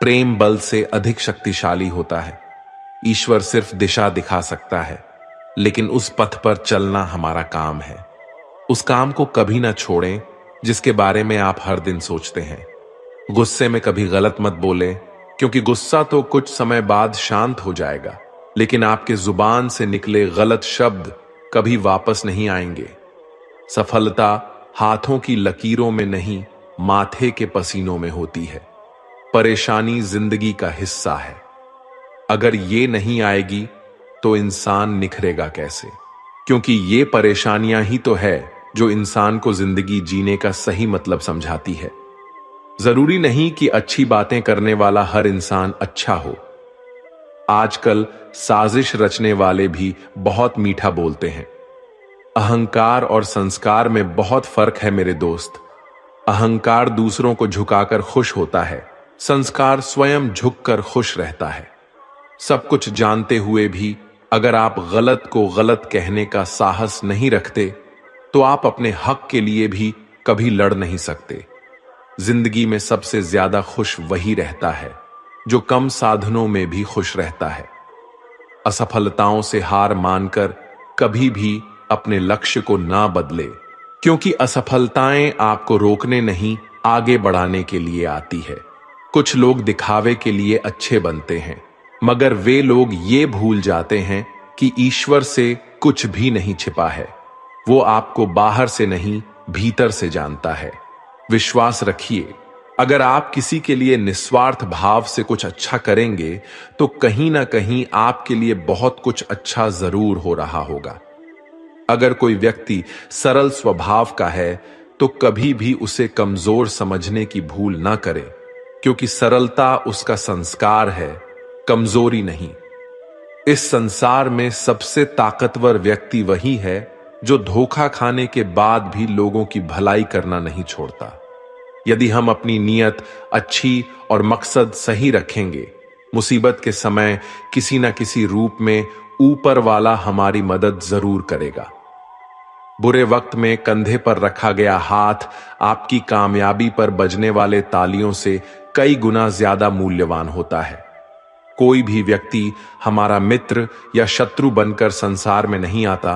प्रेम बल से अधिक शक्तिशाली होता है। ईश्वर सिर्फ दिशा दिखा सकता है, लेकिन उस पथ पर चलना हमारा काम है। उस काम को कभी ना छोड़ें जिसके बारे में आप हर दिन सोचते हैं। गुस्से में कभी गलत मत बोलें, क्योंकि गुस्सा तो कुछ समय बाद शांत हो जाएगा, लेकिन आपके जुबान से निकले गलत शब्द कभी वापस नहीं आएंगे। सफलता हाथों की लकीरों में नहीं, माथे के पसीनों में होती है। परेशानी जिंदगी का हिस्सा है। अगर ये नहीं आएगी तो इंसान निखरेगा कैसे? क्योंकि ये परेशानियां ही तो है जो इंसान को जिंदगी जीने का सही मतलब समझाती है। जरूरी नहीं कि अच्छी बातें करने वाला हर इंसान अच्छा हो। आजकल साजिश रचने वाले भी बहुत मीठा बोलते हैं। अहंकार और संस्कार में बहुत फर्क है मेरे दोस्त। अहंकार दूसरों को झुकाकर खुश होता है, संस्कार स्वयं झुककर खुश रहता है। सब कुछ जानते हुए भी अगर आप गलत को गलत कहने का साहस नहीं रखते तो आप अपने हक के लिए भी कभी लड़ नहीं सकते। जिंदगी में सबसे ज्यादा खुश वही रहता है जो कम साधनों में भी खुश रहता है। असफलताओं से हार मानकर कभी भी अपने लक्ष्य को ना बदले, क्योंकि असफलताएं आपको रोकने नहीं आगे बढ़ाने के लिए आती है। कुछ लोग दिखावे के लिए अच्छे बनते हैं, मगर वे लोग ये भूल जाते हैं कि ईश्वर से कुछ भी नहीं छिपा है। वो आपको बाहर से नहीं भीतर से जानता है। विश्वास रखिए, अगर आप किसी के लिए निस्वार्थ भाव से कुछ अच्छा करेंगे तो कहीं ना कहीं आपके लिए बहुत कुछ अच्छा जरूर हो रहा होगा। अगर कोई व्यक्ति सरल स्वभाव का है तो कभी भी उसे कमजोर समझने की भूल ना करें, क्योंकि सरलता उसका संस्कार है, कमजोरी नहीं। इस संसार में सबसे ताकतवर व्यक्ति वही है जो धोखा खाने के बाद भी लोगों की भलाई करना नहीं छोड़ता। यदि हम अपनी नीयत अच्छी और मकसद सही रखेंगे, मुसीबत के समय किसी न किसी रूप में ऊपर वाला हमारी मदद जरूर करेगा। बुरे वक्त में कंधे पर रखा गया हाथ आपकी कामयाबी पर बजने वाले तालियों से कई गुना ज्यादा मूल्यवान होता है। कोई भी व्यक्ति हमारा मित्र या शत्रु बनकर संसार में नहीं आता।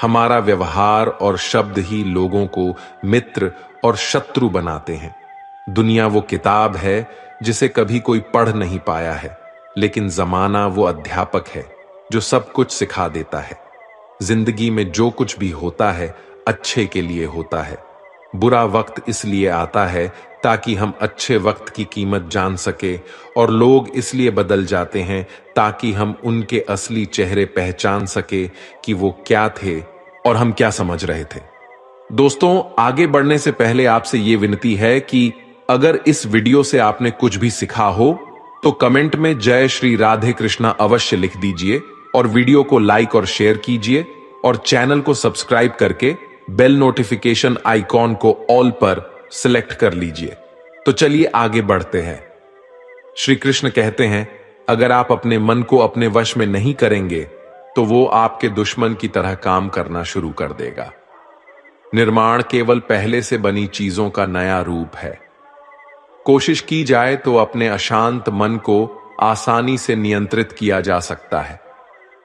हमारा व्यवहार और शब्द ही लोगों को मित्र और शत्रु बनाते हैं। दुनिया वो किताब है जिसे कभी कोई पढ़ नहीं पाया है, लेकिन जमाना वो अध्यापक है जो सब कुछ सिखा देता है। जिंदगी में जो कुछ भी होता है अच्छे के लिए होता है। बुरा वक्त इसलिए आता है ताकि हम अच्छे वक्त की कीमत जान सके, और लोग इसलिए बदल जाते हैं ताकि हम उनके असली चेहरे पहचान सके कि वो क्या थे और हम क्या समझ रहे थे। दोस्तों, आगे बढ़ने से पहले आपसे ये विनती है कि अगर इस वीडियो से आपने कुछ भी सीखा हो तो कमेंट में जय श्री राधे कृष्णा अवश्य लिख दीजिए, और वीडियो को लाइक और शेयर कीजिए, और चैनल को सब्सक्राइब करके बेल नोटिफिकेशन आइकॉन को ऑल पर सिलेक्ट कर लीजिए। तो चलिए आगे बढ़ते हैं। श्री कृष्ण कहते हैं, अगर आप अपने मन को अपने वश में नहीं करेंगे तो वो आपके दुश्मन की तरह काम करना शुरू कर देगा। निर्माण केवल पहले से बनी चीजों का नया रूप है। कोशिश की जाए तो अपने अशांत मन को आसानी से नियंत्रित किया जा सकता है।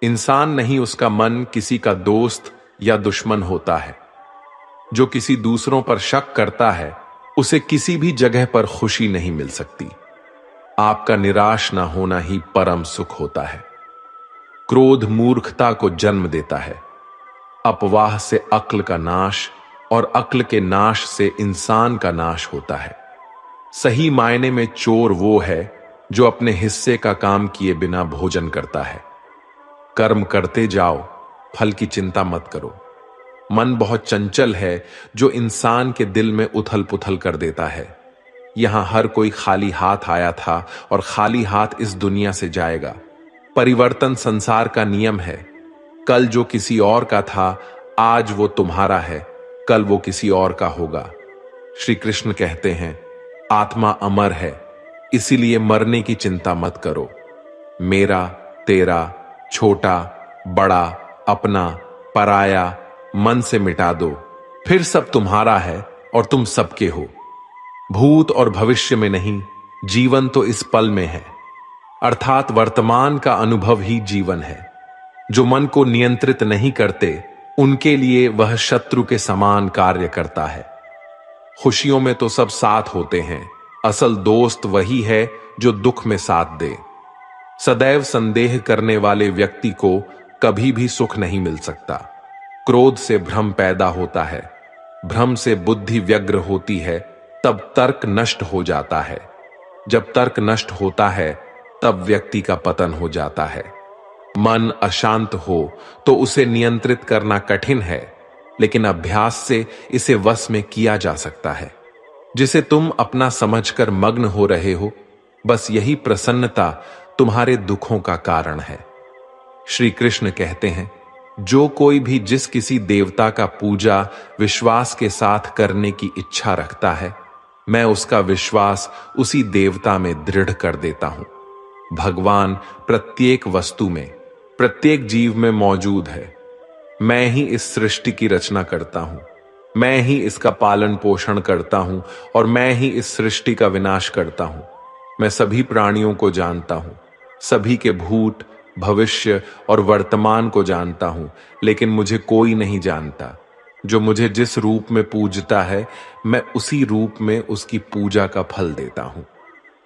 इंसान नहीं, उसका मन किसी का दोस्त या दुश्मन होता है। जो किसी दूसरों पर शक करता है उसे किसी भी जगह पर खुशी नहीं मिल सकती। आपका निराश ना होना ही परम सुख होता है। क्रोध मूर्खता को जन्म देता है। अपवाह से अक्ल का नाश, और अक्ल के नाश से इंसान का नाश होता है। सही मायने में चोर वो है जो अपने हिस्से का काम किए बिना भोजन करता है। कर्म करते जाओ, फल की चिंता मत करो। मन बहुत चंचल है जो इंसान के दिल में उथल पुथल कर देता है। यहां हर कोई खाली हाथ आया था और खाली हाथ इस दुनिया से जाएगा। परिवर्तन संसार का नियम है। कल जो किसी और का था आज वो तुम्हारा है, कल वो किसी और का होगा। श्री कृष्ण कहते हैं, आत्मा अमर है, इसीलिए मरने की चिंता मत करो। मेरा, तेरा, छोटा, बड़ा, अपना, पराया मन से मिटा दो, फिर सब तुम्हारा है और तुम सबके हो। भूत और भविष्य में नहीं, जीवन तो इस पल में है। अर्थात वर्तमान का अनुभव ही जीवन है। जो मन को नियंत्रित नहीं करते उनके लिए वह शत्रु के समान कार्य करता है। खुशियों में तो सब साथ होते हैं, असल दोस्त वही है जो दुख में साथ दे। सदैव संदेह करने वाले व्यक्ति को कभी भी सुख नहीं मिल सकता। क्रोध से भ्रम पैदा होता है, भ्रम से बुद्धि व्यग्र होती है, तब तर्क नष्ट हो जाता है। जब तर्क नष्ट होता है तब व्यक्ति का पतन हो जाता है। मन अशांत हो तो उसे नियंत्रित करना कठिन है, लेकिन अभ्यास से इसे वश में किया जा सकता है। जिसे तुम अपना समझकर मग्न हो रहे हो, बस यही प्रसन्नता तुम्हारे दुखों का कारण है। श्री कृष्ण कहते हैं, जो कोई भी जिस किसी देवता का पूजा विश्वास के साथ करने की इच्छा रखता है, मैं उसका विश्वास उसी देवता में दृढ़ कर देता हूं। भगवान प्रत्येक वस्तु में, प्रत्येक जीव में मौजूद है। मैं ही इस सृष्टि की रचना करता हूं, मैं ही इसका पालन पोषण करता हूं और मैं ही इस सृष्टि का विनाश करता हूं। मैं सभी प्राणियों को जानता हूं, सभी के भूत, भविष्य और वर्तमान को जानता हूं, लेकिन मुझे कोई नहीं जानता। जो मुझे जिस रूप में पूजता है, मैं उसी रूप में उसकी पूजा का फल देता हूं।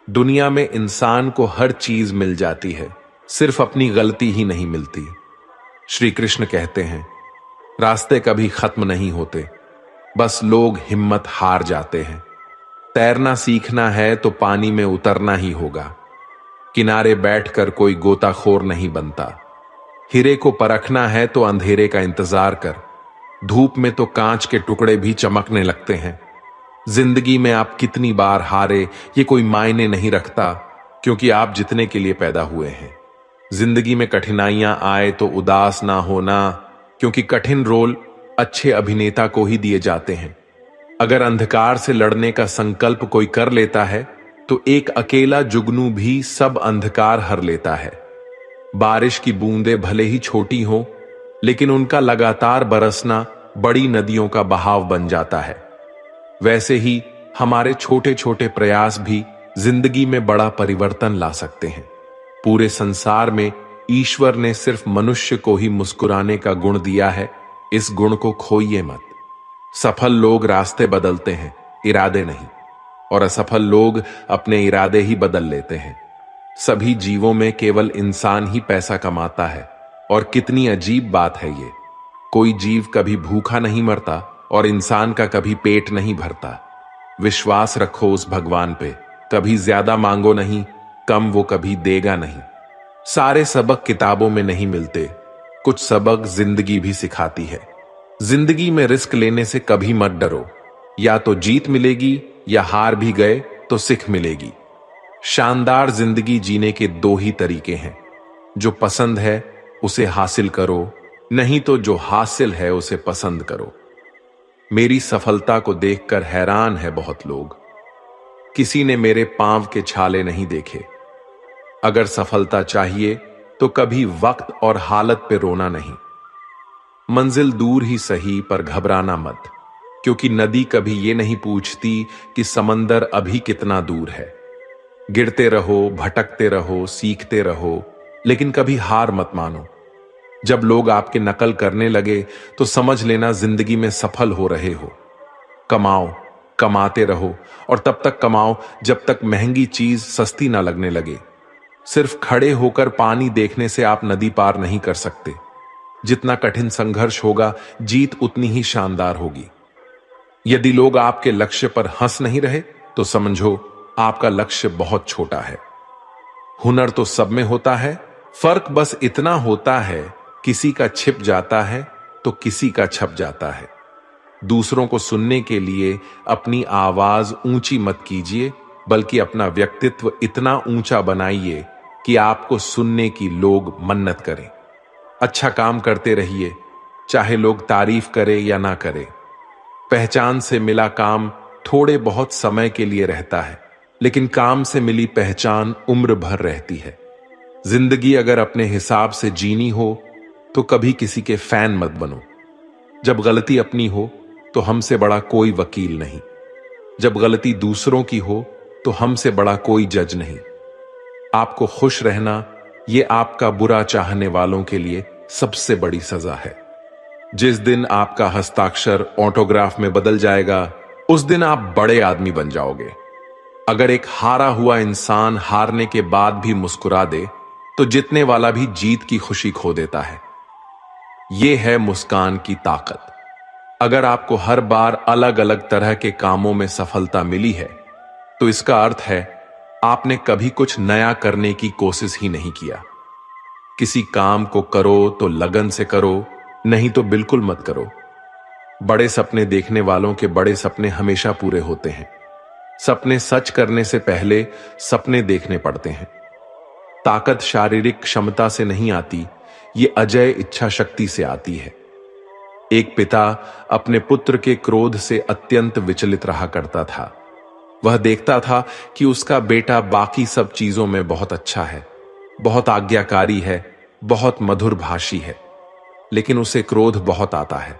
दुनिया में इंसान को हर चीज मिल जाती है, सिर्फ अपनी गलती ही नहीं मिलती। श्री कृष्ण कहते हैं, रास्ते कभी खत्म नहीं होते, बस लोग हिम्मत हार जाते हैं। तैरना सीखना है तो पानी में उतरना ही होगा। किनारे बैठकर कोई गोताखोर नहीं बनता। हीरे को परखना है तो अंधेरे का इंतजार कर। धूप में तो कांच के टुकड़े भी चमकने लगते हैं। जिंदगी में आप कितनी बार हारे ये कोई मायने नहीं रखता, क्योंकि आप जितने के लिए पैदा हुए हैं। जिंदगी में कठिनाइयां आए तो उदास ना होना, क्योंकि कठिन रोल अच्छे अभिनेता को ही दिए जाते हैं। अगर अंधकार से लड़ने का संकल्प कोई कर लेता है तो एक अकेला जुगनू भी सब अंधकार हर लेता है। बारिश की बूंदें भले ही छोटी हों, लेकिन उनका लगातार बरसना बड़ी नदियों का बहाव बन जाता है। वैसे ही हमारे छोटे छोटे प्रयास भी जिंदगी में बड़ा परिवर्तन ला सकते हैं। पूरे संसार में ईश्वर ने सिर्फ मनुष्य को ही मुस्कुराने का गुण दिया है। इस गुण को खोइए मत। सफल लोग रास्ते बदलते हैं, इरादे नहीं, और असफल लोग अपने इरादे ही बदल लेते हैं। सभी जीवों में केवल इंसान ही पैसा कमाता है, और कितनी अजीब बात है ये। कोई जीव कभी भूखा नहीं मरता और इंसान का कभी पेट नहीं भरता। विश्वास रखो उस भगवान पे, कभी ज्यादा मांगो नहीं, कम वो कभी देगा नहीं। सारे सबक किताबों में नहीं मिलते, कुछ सबक जिंदगी भी सिखाती है। जिंदगी में रिस्क लेने से कभी मत डरो, या तो जीत मिलेगी या हार भी गए तो सीख मिलेगी। शानदार जिंदगी जीने के दो ही तरीके हैं, जो पसंद है उसे हासिल करो, नहीं तो जो हासिल है उसे पसंद करो। मेरी सफलता को देखकर हैरान है बहुत लोग। किसी ने मेरे पांव के छाले नहीं देखे। अगर सफलता चाहिए तो कभी वक्त और हालत पे रोना नहीं। मंजिल दूर ही सही पर घबराना मत, क्योंकि नदी कभी ये नहीं पूछती कि समंदर अभी कितना दूर है। गिरते रहो, भटकते रहो, सीखते रहो, लेकिन कभी हार मत मानो। जब लोग आपके नकल करने लगे तो समझ लेना जिंदगी में सफल हो रहे हो। कमाओ, कमाते रहो, और तब तक कमाओ जब तक महंगी चीज सस्ती ना लगने लगे। सिर्फ खड़े होकर पानी देखने से आप नदी पार नहीं कर सकते। जितना कठिन संघर्ष होगा, जीत उतनी ही शानदार होगी। यदि लोग आपके लक्ष्य पर हंस नहीं रहे तो समझो आपका लक्ष्य बहुत छोटा है। हुनर तो सब में होता है, फर्क बस इतना होता है किसी का छिप जाता है तो किसी का छप जाता है। दूसरों को सुनने के लिए अपनी आवाज ऊंची मत कीजिए, बल्कि अपना व्यक्तित्व इतना ऊंचा बनाइए कि आपको सुनने की लोग मन्नत करें। अच्छा काम करते रहिए, चाहे लोग तारीफ करें या ना करें। पहचान से मिला काम थोड़े बहुत समय के लिए रहता है, लेकिन काम से मिली पहचान उम्र भर रहती है। जिंदगी अगर अपने हिसाब से जीनी हो तो कभी किसी के फैन मत बनो। जब गलती अपनी हो तो हमसे बड़ा कोई वकील नहीं। जब गलती दूसरों की हो तो हमसे बड़ा कोई जज नहीं। आपको खुश रहना ये आपका बुरा चाहने वालों के लिए सबसे बड़ी सजा है। जिस दिन आपका हस्ताक्षर ऑटोग्राफ में बदल जाएगा, उस दिन आप बड़े आदमी बन जाओगे। अगर एक हारा हुआ इंसान हारने के बाद भी मुस्कुरा दे तो जीतने वाला भी जीत की खुशी खो देता है। यह है मुस्कान की ताकत। अगर आपको हर बार अलग अलग तरह के कामों में सफलता मिली है तो इसका अर्थ है आपने कभी कुछ नया करने की कोशिश ही नहीं किया। किसी काम को करो तो लगन से करो, नहीं तो बिल्कुल मत करो। बड़े सपने देखने वालों के बड़े सपने हमेशा पूरे होते हैं। सपने सच करने से पहले सपने देखने पड़ते हैं। ताकत शारीरिक क्षमता से नहीं आती, ये अजय इच्छा शक्ति से आती है। एक पिता अपने पुत्र के क्रोध से अत्यंत विचलित रहा करता था। वह देखता था कि उसका बेटा बाकी सब चीजों में बहुत अच्छा है, बहुत आज्ञाकारी है, बहुत मधुर भाषी है, लेकिन उसे क्रोध बहुत आता है।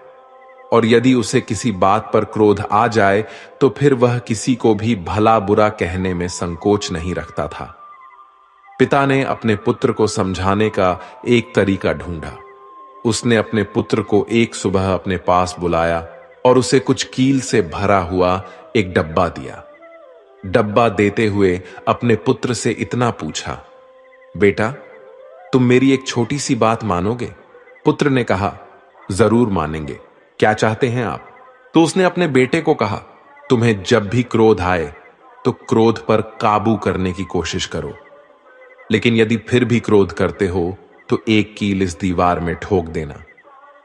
और यदि उसे किसी बात पर क्रोध आ जाए तो फिर वह किसी को भी भला बुरा कहने में संकोच नहीं रखता था। पिता ने अपने पुत्र को समझाने का एक तरीका ढूंढा। उसने अपने पुत्र को एक सुबह अपने पास बुलाया और उसे कुछ कील से भरा हुआ एक डब्बा दिया। डब्बा देते हुए अपने पुत्र से इतना पूछा, बेटा, तुम मेरी एक छोटी सी बात मानोगे? पुत्र ने कहा, जरूर मानेंगे, क्या चाहते हैं आप? तो उसने अपने बेटे को कहा, तुम्हें जब भी क्रोध आए तो क्रोध पर काबू करने की कोशिश करो। लेकिन यदि फिर भी क्रोध करते हो तो एक कील इस दीवार में ठोक देना।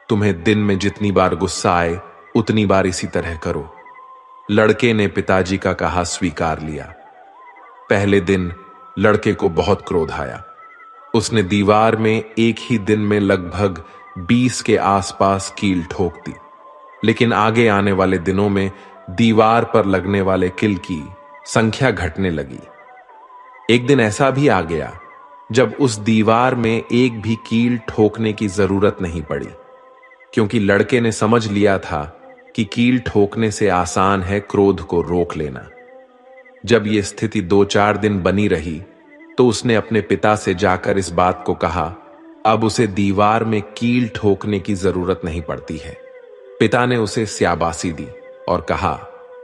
तुम्हें दिन में जितनी बार गुस्सा आए उतनी बार इसी तरह करो। लड़के ने पिताजी का कहा स्वीकार लिया। पहले दिन लड़के को बहुत क्रोध आया। उसने दीवार में एक ही दिन में लगभग 20 के आसपास कील ठोक दी। लेकिन आगे आने वाले दिनों में दीवार पर लगने वाले कील की संख्या घटने लगी। एक दिन ऐसा भी आ गया जब उस दीवार में एक भी कील ठोकने की जरूरत नहीं पड़ी, क्योंकि लड़के ने समझ लिया था कि कील ठोकने से आसान है क्रोध को रोक लेना। जब यह स्थिति 2-4 दिन बनी रही तो उसने अपने पिता से जाकर इस बात को कहा। अब उसे दीवार में कील ठोकने की जरूरत नहीं पड़ती है। पिता ने उसे शाबाशी दी और कहा,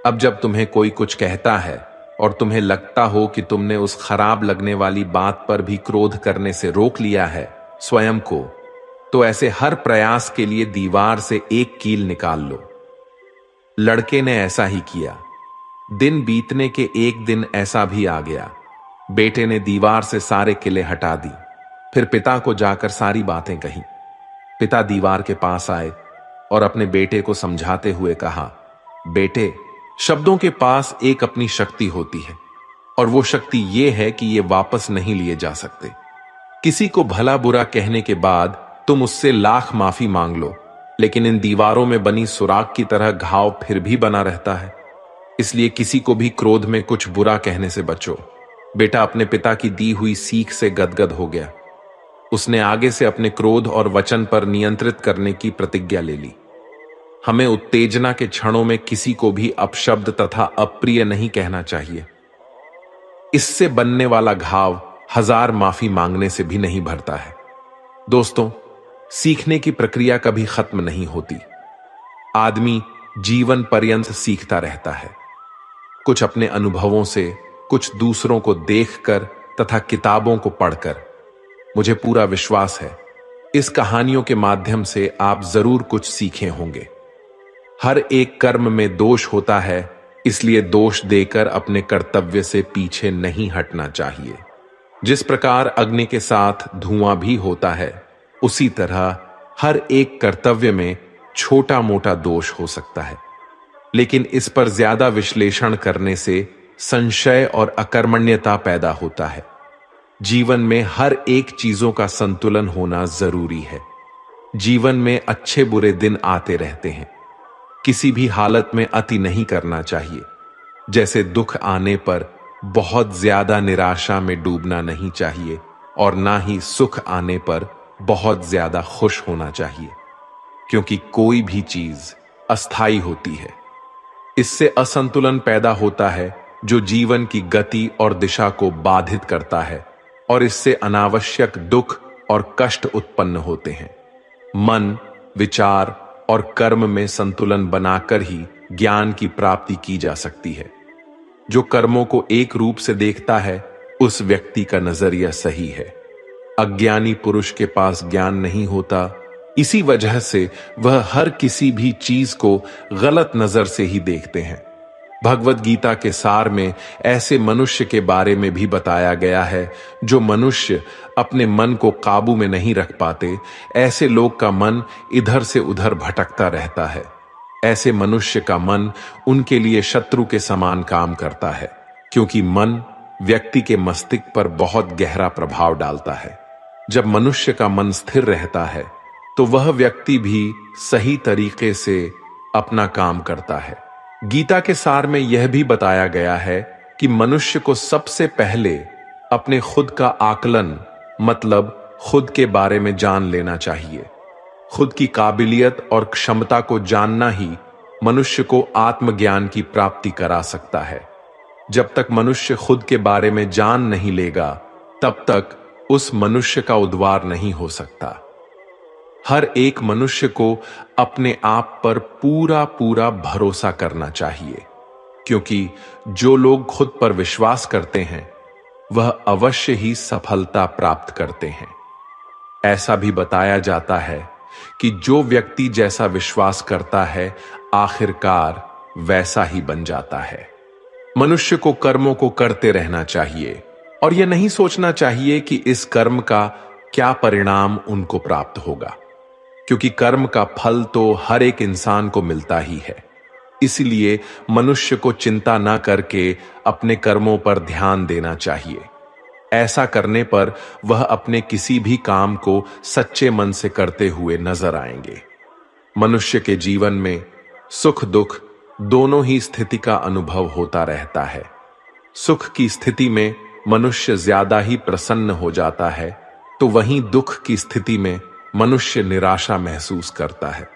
अब जब तुम्हें कोई कुछ कहता है और तुम्हें लगता हो कि तुमने उस खराब लगने वाली बात पर भी क्रोध करने से रोक लिया है स्वयं को, तो ऐसे हर प्रयास के लिए दीवार से एक कील निकाल लो। लड़के ने ऐसा ही किया। दिन बीतने के एक दिन ऐसा भी आ गया। बेटे ने दीवार से सारे किले हटा दी। फिर पिता को जाकर सारी बातें कही। पिता दीवार के पास आए और अपने बेटे को समझाते हुए कहा, बेटे, शब्दों के पास एक अपनी शक्ति होती है और वो शक्ति ये है कि ये वापस नहीं लिए जा सकते। किसी को भला बुरा कहने के बाद तुम उससे लाख माफी मांग लो, लेकिन इन दीवारों में बनी सुराग की तरह घाव फिर भी बना रहता है। इसलिए किसी को भी क्रोध में कुछ बुरा कहने से बचो। बेटा अपने पिता की दी हुई सीख से गदगद हो गया। उसने आगे से अपने क्रोध और वचन पर नियंत्रित करने की प्रतिज्ञा ले ली। हमें उत्तेजना के क्षणों में किसी को भी अपशब्द तथा अप्रिय नहीं कहना चाहिए। इससे बनने वाला घाव 1000 माफी मांगने से भी नहीं भरता है। दोस्तों, सीखने की प्रक्रिया कभी खत्म नहीं होती। आदमी जीवन पर्यंत सीखता रहता है, कुछ अपने अनुभवों से, कुछ दूसरों को देखकर तथा किताबों को पढ़कर। मुझे पूरा विश्वास है इस कहानियों के माध्यम से आप जरूर कुछ सीखे होंगे। हर एक कर्म में दोष होता है, इसलिए दोष देकर अपने कर्तव्य से पीछे नहीं हटना चाहिए। जिस प्रकार अग्नि के साथ धुआं भी होता है, उसी तरह हर एक कर्तव्य में छोटा मोटा दोष हो सकता है, लेकिन इस पर ज्यादा विश्लेषण करने से संशय और अकर्मण्यता पैदा होता है। जीवन में हर एक चीजों का संतुलन होना जरूरी है। जीवन में अच्छे बुरे दिन आते रहते हैं। किसी भी हालत में अति नहीं करना चाहिए। जैसे दुख आने पर बहुत ज्यादा निराशा में डूबना नहीं चाहिए और ना ही सुख आने पर बहुत ज्यादा खुश होना चाहिए, क्योंकि कोई भी चीज अस्थाई होती है। इससे असंतुलन पैदा होता है जो जीवन की गति और दिशा को बाधित करता है और इससे अनावश्यक दुख और कष्ट उत्पन्न होते हैं। मन, विचार और कर्म में संतुलन बनाकर ही ज्ञान की प्राप्ति की जा सकती है। जो कर्मों को एक रूप से देखता है, उस व्यक्ति का नजरिया सही है। अज्ञानी पुरुष के पास ज्ञान नहीं होता, इसी वजह से वह हर किसी भी चीज को गलत नजर से ही देखते हैं। भगवत गीता के सार में ऐसे मनुष्य के बारे में भी बताया गया है जो मनुष्य अपने मन को काबू में नहीं रख पाते। ऐसे लोग का मन इधर से उधर भटकता रहता है। ऐसे मनुष्य का मन उनके लिए शत्रु के समान काम करता है, क्योंकि मन व्यक्ति के मस्तिष्क पर बहुत गहरा प्रभाव डालता है। जब मनुष्य का मन स्थिर रहता है तो वह व्यक्ति भी सही तरीके से अपना काम करता है। गीता के सार में यह भी बताया गया है कि मनुष्य को सबसे पहले अपने खुद का आकलन, मतलब खुद के बारे में जान लेना चाहिए। खुद की काबिलियत और क्षमता को जानना ही मनुष्य को आत्मज्ञान की प्राप्ति करा सकता है। जब तक मनुष्य खुद के बारे में जान नहीं लेगा, तब तक उस मनुष्य का उद्धार नहीं हो सकता। हर एक मनुष्य को अपने आप पर पूरा पूरा भरोसा करना चाहिए, क्योंकि जो लोग खुद पर विश्वास करते हैं वह अवश्य ही सफलता प्राप्त करते हैं। ऐसा भी बताया जाता है कि जो व्यक्ति जैसा विश्वास करता है, आखिरकार वैसा ही बन जाता है। मनुष्य को कर्मों को करते रहना चाहिए और यह नहीं सोचना चाहिए कि इस कर्म का क्या परिणाम उनको प्राप्त होगा, क्योंकि कर्म का फल तो हर एक इंसान को मिलता ही है। इसलिए मनुष्य को चिंता न करके अपने कर्मों पर ध्यान देना चाहिए। ऐसा करने पर वह अपने किसी भी काम को सच्चे मन से करते हुए नजर आएंगे। मनुष्य के जीवन में सुख दुख दोनों ही स्थिति का अनुभव होता रहता है। सुख की स्थिति में मनुष्य ज्यादा ही प्रसन्न हो जाता है, तो वहीं दुख की स्थिति में मनुष्य निराशा महसूस करता है।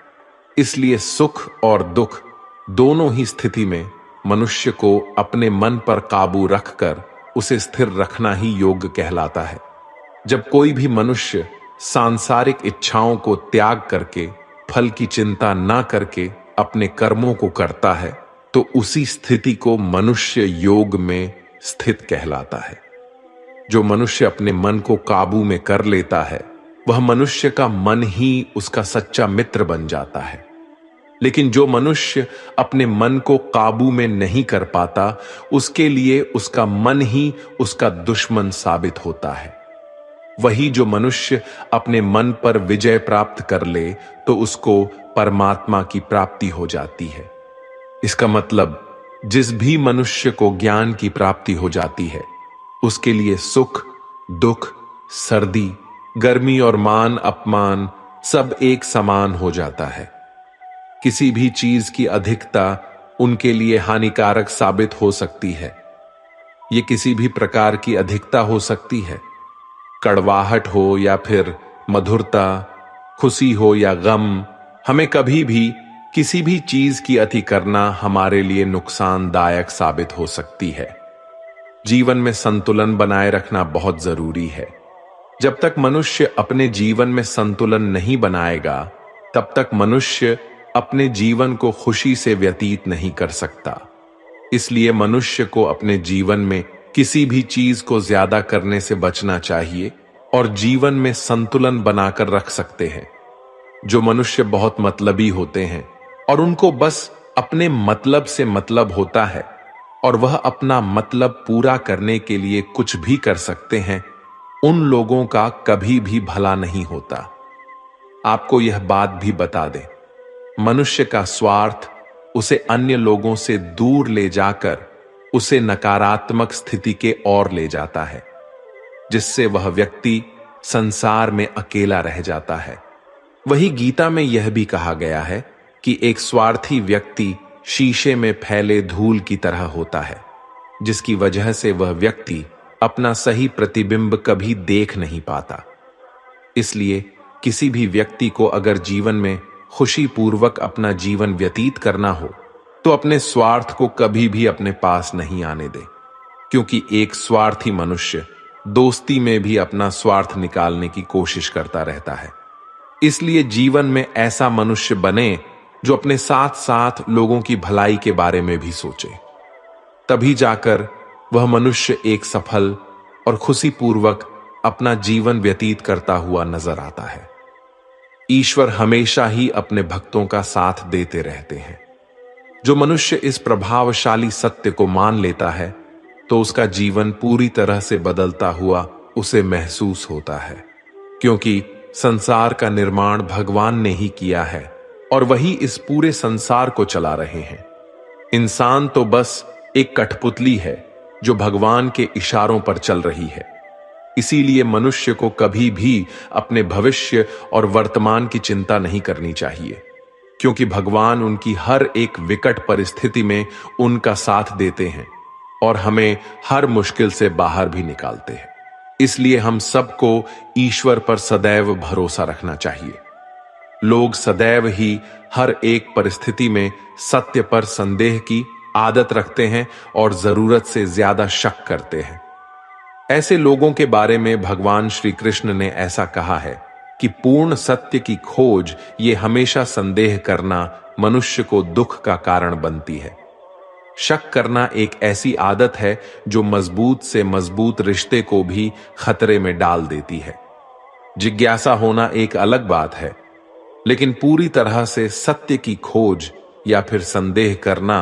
इसलिए सुख और दुख दोनों ही स्थिति में मनुष्य को अपने मन पर काबू रखकर उसे स्थिर रखना ही योग कहलाता है। जब कोई भी मनुष्य सांसारिक इच्छाओं को त्याग करके फल की चिंता ना करके अपने कर्मों को करता है, तो उसी स्थिति को मनुष्य योग में स्थित कहलाता है। जो मनुष्य अपने मन को काबू में कर लेता है, वह मनुष्य का मन ही उसका सच्चा मित्र बन जाता है। लेकिन जो मनुष्य अपने मन को काबू में नहीं कर पाता, उसके लिए उसका मन ही उसका दुश्मन साबित होता है। वही जो मनुष्य अपने मन पर विजय प्राप्त कर ले, तो उसको परमात्मा की प्राप्ति हो जाती है। इसका मतलब जिस भी मनुष्य को ज्ञान की प्राप्ति हो जाती है, उसके लिए सुख दुख, सर्दी गर्मी और मान अपमान सब एक समान हो जाता है। किसी भी चीज की अधिकता उनके लिए हानिकारक साबित हो सकती है। ये किसी भी प्रकार की अधिकता हो सकती है, कड़वाहट हो या फिर मधुरता, खुशी हो या गम। हमें कभी भी किसी भी चीज की अति करना हमारे लिए नुकसानदायक साबित हो सकती है। जीवन में संतुलन बनाए रखना बहुत जरूरी है। जब तक मनुष्य अपने जीवन में संतुलन नहीं बनाएगा, तब तक मनुष्य अपने जीवन को खुशी से व्यतीत नहीं कर सकता। इसलिए मनुष्य को अपने जीवन में किसी भी चीज को ज्यादा करने से बचना चाहिए और जीवन में संतुलन बनाकर रख सकते हैं। जो मनुष्य बहुत मतलबी होते हैं और उनको बस अपने मतलब से मतलब होता है और वह अपना मतलब पूरा करने के लिए कुछ भी कर सकते हैं, उन लोगों का कभी भी भला नहीं होता। आपको यह बात भी बता दें, मनुष्य का स्वार्थ उसे अन्य लोगों से दूर ले जाकर उसे नकारात्मक स्थिति के ओर ले जाता है, जिससे वह व्यक्ति संसार में अकेला रह जाता है। वही गीता में यह भी कहा गया है कि एक स्वार्थी व्यक्ति शीशे में फैले धूल की तरह होता है, जिसकी वजह से वह व्यक्ति अपना सही प्रतिबिंब कभी देख नहीं पाता। इसलिए किसी भी व्यक्ति को अगर जीवन में खुशी पूर्वक अपना जीवन व्यतीत करना हो, तो अपने स्वार्थ को कभी भी अपने पास नहीं आने दे, क्योंकि एक स्वार्थी मनुष्य दोस्ती में भी अपना स्वार्थ निकालने की कोशिश करता रहता है। इसलिए जीवन में ऐसा मनुष्य बने जो अपने साथ साथ लोगों की भलाई के बारे में भी सोचे। तभी जाकर वह मनुष्य एक सफल और खुशीपूर्वक अपना जीवन व्यतीत करता हुआ नजर आता है। ईश्वर हमेशा ही अपने भक्तों का साथ देते रहते हैं। जो मनुष्य इस प्रभावशाली सत्य को मान लेता है, तो उसका जीवन पूरी तरह से बदलता हुआ उसे महसूस होता है, क्योंकि संसार का निर्माण भगवान ने ही किया है और वही इस पूरे संसार को चला रहे हैं। इंसान तो बस एक कठपुतली है जो भगवान के इशारों पर चल रही है। इसीलिए मनुष्य को कभी भी अपने भविष्य और वर्तमान की चिंता नहीं करनी चाहिए, क्योंकि भगवान उनकी हर एक विकट परिस्थिति में उनका साथ देते हैं और हमें हर मुश्किल से बाहर भी निकालते हैं। इसलिए हम सबको ईश्वर पर सदैव भरोसा रखना चाहिए। लोग सदैव ही हर एक परिस्थिति में सत्य पर संदेह की आदत रखते हैं और जरूरत से ज्यादा शक करते हैं। ऐसे लोगों के बारे में भगवान श्री कृष्ण ने ऐसा कहा है कि पूर्ण सत्य की खोज ये हमेशा संदेह करना मनुष्य को दुख का कारण बनती है। शक करना एक ऐसी आदत है जो मजबूत से मजबूत रिश्ते को भी खतरे में डाल देती है। जिज्ञासा होना एक अलग बात है, लेकिन पूरी तरह से सत्य की खोज या फिर संदेह करना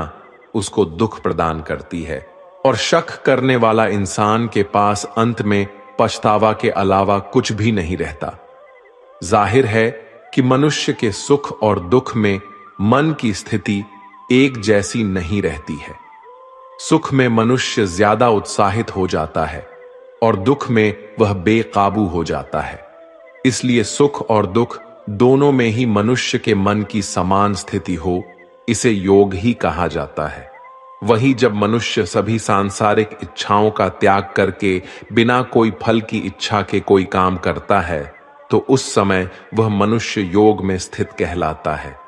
उसको दुख प्रदान करती है और शक करने वाला इंसान के पास अंत में पछतावा के अलावा कुछ भी नहीं रहता। जाहिर है कि मनुष्य के सुख और दुख में मन की स्थिति एक जैसी नहीं रहती है। सुख में मनुष्य ज्यादा उत्साहित हो जाता है और दुख में वह बेकाबू हो जाता है। इसलिए सुख और दुख दोनों में ही मनुष्य के मन की समान स्थिति हो, इसे योग ही कहा जाता है। वही जब मनुष्य सभी सांसारिक इच्छाओं का त्याग करके बिना कोई फल की इच्छा के कोई काम करता है, तो उस समय वह मनुष्य योग में स्थित कहलाता है।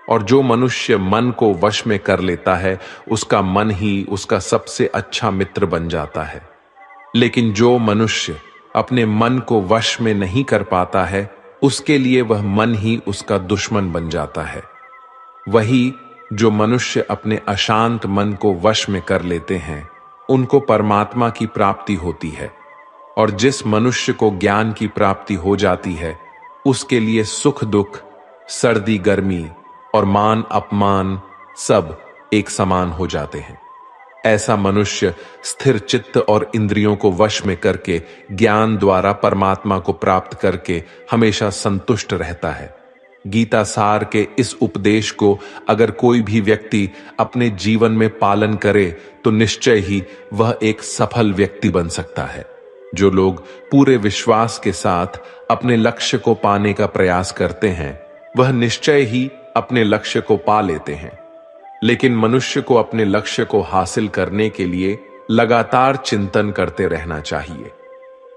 और जो मनुष्य मन को वश में कर लेता है, उसका मन ही उसका सबसे अच्छा मित्र बन जाता है। लेकिन जो मनुष्य अपने मन को वश में नहीं कर पाता है, उसके लिए वह मन ही उसका दुश्मन बन जाता है। वही जो मनुष्य अपने अशांत मन को वश में कर लेते हैं, उनको परमात्मा की प्राप्ति होती है। और जिस मनुष्य को ज्ञान की प्राप्ति हो जाती है, उसके लिए सुख दुख, सर्दी गर्मी और मान अपमान सब एक समान हो जाते हैं। ऐसा मनुष्य स्थिर चित्त और इंद्रियों को वश में करके ज्ञान द्वारा परमात्मा को प्राप्त करके हमेशा संतुष्ट रहता है। गीता सार के इस उपदेश को अगर कोई भी व्यक्ति अपने जीवन में पालन करे, तो निश्चय ही वह एक सफल व्यक्ति बन सकता है। जो लोग पूरे विश्वास के साथ अपने लक्ष्य को पाने का प्रयास करते हैं, वह निश्चय ही अपने लक्ष्य को पा लेते हैं। लेकिन मनुष्य को अपने लक्ष्य को हासिल करने के लिए लगातार चिंतन करते रहना चाहिए।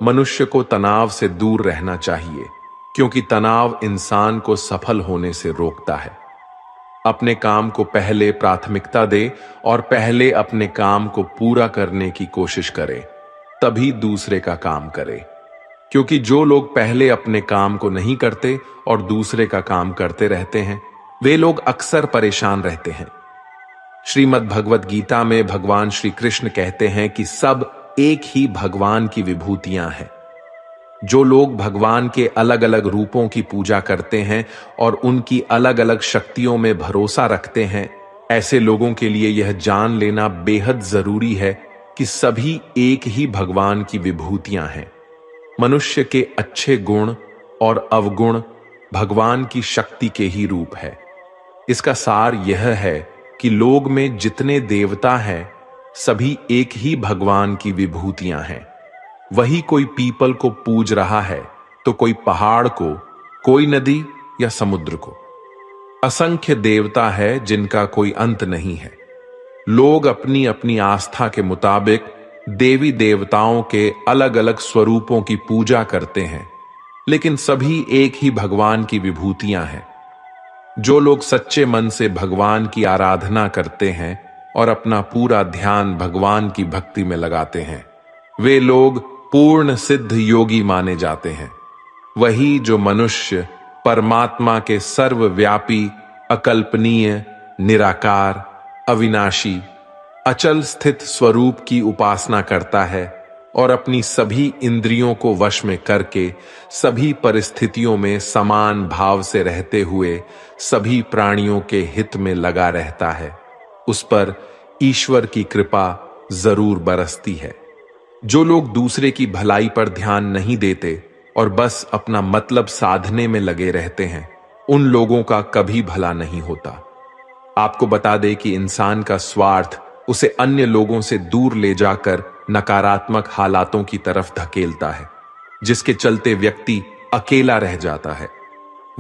मनुष्य को तनाव से दूर रहना चाहिए, क्योंकि तनाव इंसान को सफल होने से रोकता है। अपने काम को पहले प्राथमिकता दे और पहले अपने काम को पूरा करने की कोशिश करे, तभी दूसरे का काम करे। क्योंकि जो लोग पहले अपने काम को नहीं करते और दूसरे का काम करते रहते हैं, वे लोग अक्सर परेशान रहते हैं। श्रीमद् भगवत गीता में भगवान श्री कृष्ण कहते हैं कि सब एक ही भगवान की विभूतियां हैं। जो लोग भगवान के अलग अलग रूपों की पूजा करते हैं और उनकी अलग अलग शक्तियों में भरोसा रखते हैं, ऐसे लोगों के लिए यह जान लेना बेहद जरूरी है कि सभी एक ही भगवान की विभूतियां हैं। मनुष्य के अच्छे गुण और अवगुण भगवान की शक्ति के ही रूप है। इसका सार यह है कि लोग में जितने देवता हैं, सभी एक ही भगवान की विभूतियां हैं। वही कोई पीपल को पूज रहा है तो कोई पहाड़ को, कोई नदी या समुद्र को। असंख्य देवता है जिनका कोई अंत नहीं है। लोग अपनी अपनी आस्था के मुताबिक देवी देवताओं के अलग अलग स्वरूपों की पूजा करते हैं, लेकिन सभी एक ही भगवान की विभूतियां हैं। जो लोग सच्चे मन से भगवान की आराधना करते हैं और अपना पूरा ध्यान भगवान की भक्ति में लगाते हैं, वे लोग पूर्ण सिद्ध योगी माने जाते हैं। वही जो मनुष्य परमात्मा के सर्वव्यापी, अकल्पनीय, निराकार, अविनाशी, अचल स्थित स्वरूप की उपासना करता है और अपनी सभी इंद्रियों को वश में करके सभी परिस्थितियों में समान भाव से रहते हुए सभी प्राणियों के हित में लगा रहता है, उस पर ईश्वर की कृपा जरूर बरसती है। जो लोग दूसरे की भलाई पर ध्यान नहीं देते और बस अपना मतलब साधने में लगे रहते हैं, उन लोगों का कभी भला नहीं होता। आपको बता दें कि इंसान का स्वार्थ उसे अन्य लोगों से दूर ले जाकर नकारात्मक हालातों की तरफ धकेलता है, जिसके चलते व्यक्ति अकेला रह जाता है।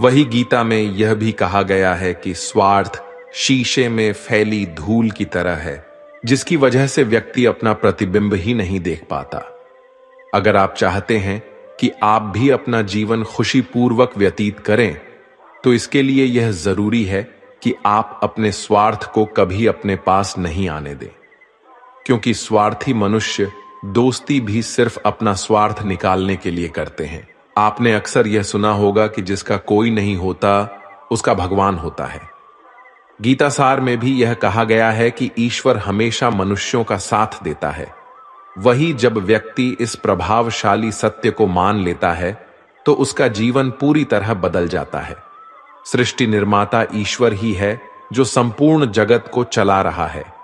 वही गीता में यह भी कहा गया है कि स्वार्थ शीशे में फैली धूल की तरह है, जिसकी वजह से व्यक्ति अपना प्रतिबिंब ही नहीं देख पाता। अगर आप चाहते हैं कि आप भी अपना जीवन खुशीपूर्वक व्यतीत करें, तो इसके लिए यह जरूरी है कि आप अपने स्वार्थ को कभी अपने पास नहीं आने दें। क्योंकि स्वार्थी मनुष्य दोस्ती भी सिर्फ अपना स्वार्थ निकालने के लिए करते हैं। आपने अक्सर यह सुना होगा कि जिसका कोई नहीं होता, उसका भगवान होता है। गीता सार में भी यह कहा गया है कि ईश्वर हमेशा मनुष्यों का साथ देता है। वही जब व्यक्ति इस प्रभावशाली सत्य को मान लेता है, तो उसका जीवन पूरी तरह बदल जाता है। सृष्टि निर्माता ईश्वर ही है जो संपूर्ण जगत को चला रहा है।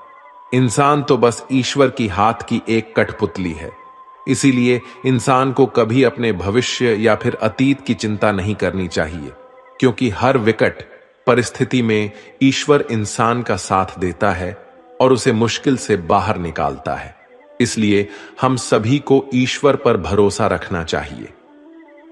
इंसान तो बस ईश्वर की हाथ की एक कठपुतली है। इसीलिए इंसान को कभी अपने भविष्य या फिर अतीत की चिंता नहीं करनी चाहिए, क्योंकि हर विकट परिस्थिति में ईश्वर इंसान का साथ देता है और उसे मुश्किल से बाहर निकालता है। इसलिए हम सभी को ईश्वर पर भरोसा रखना चाहिए।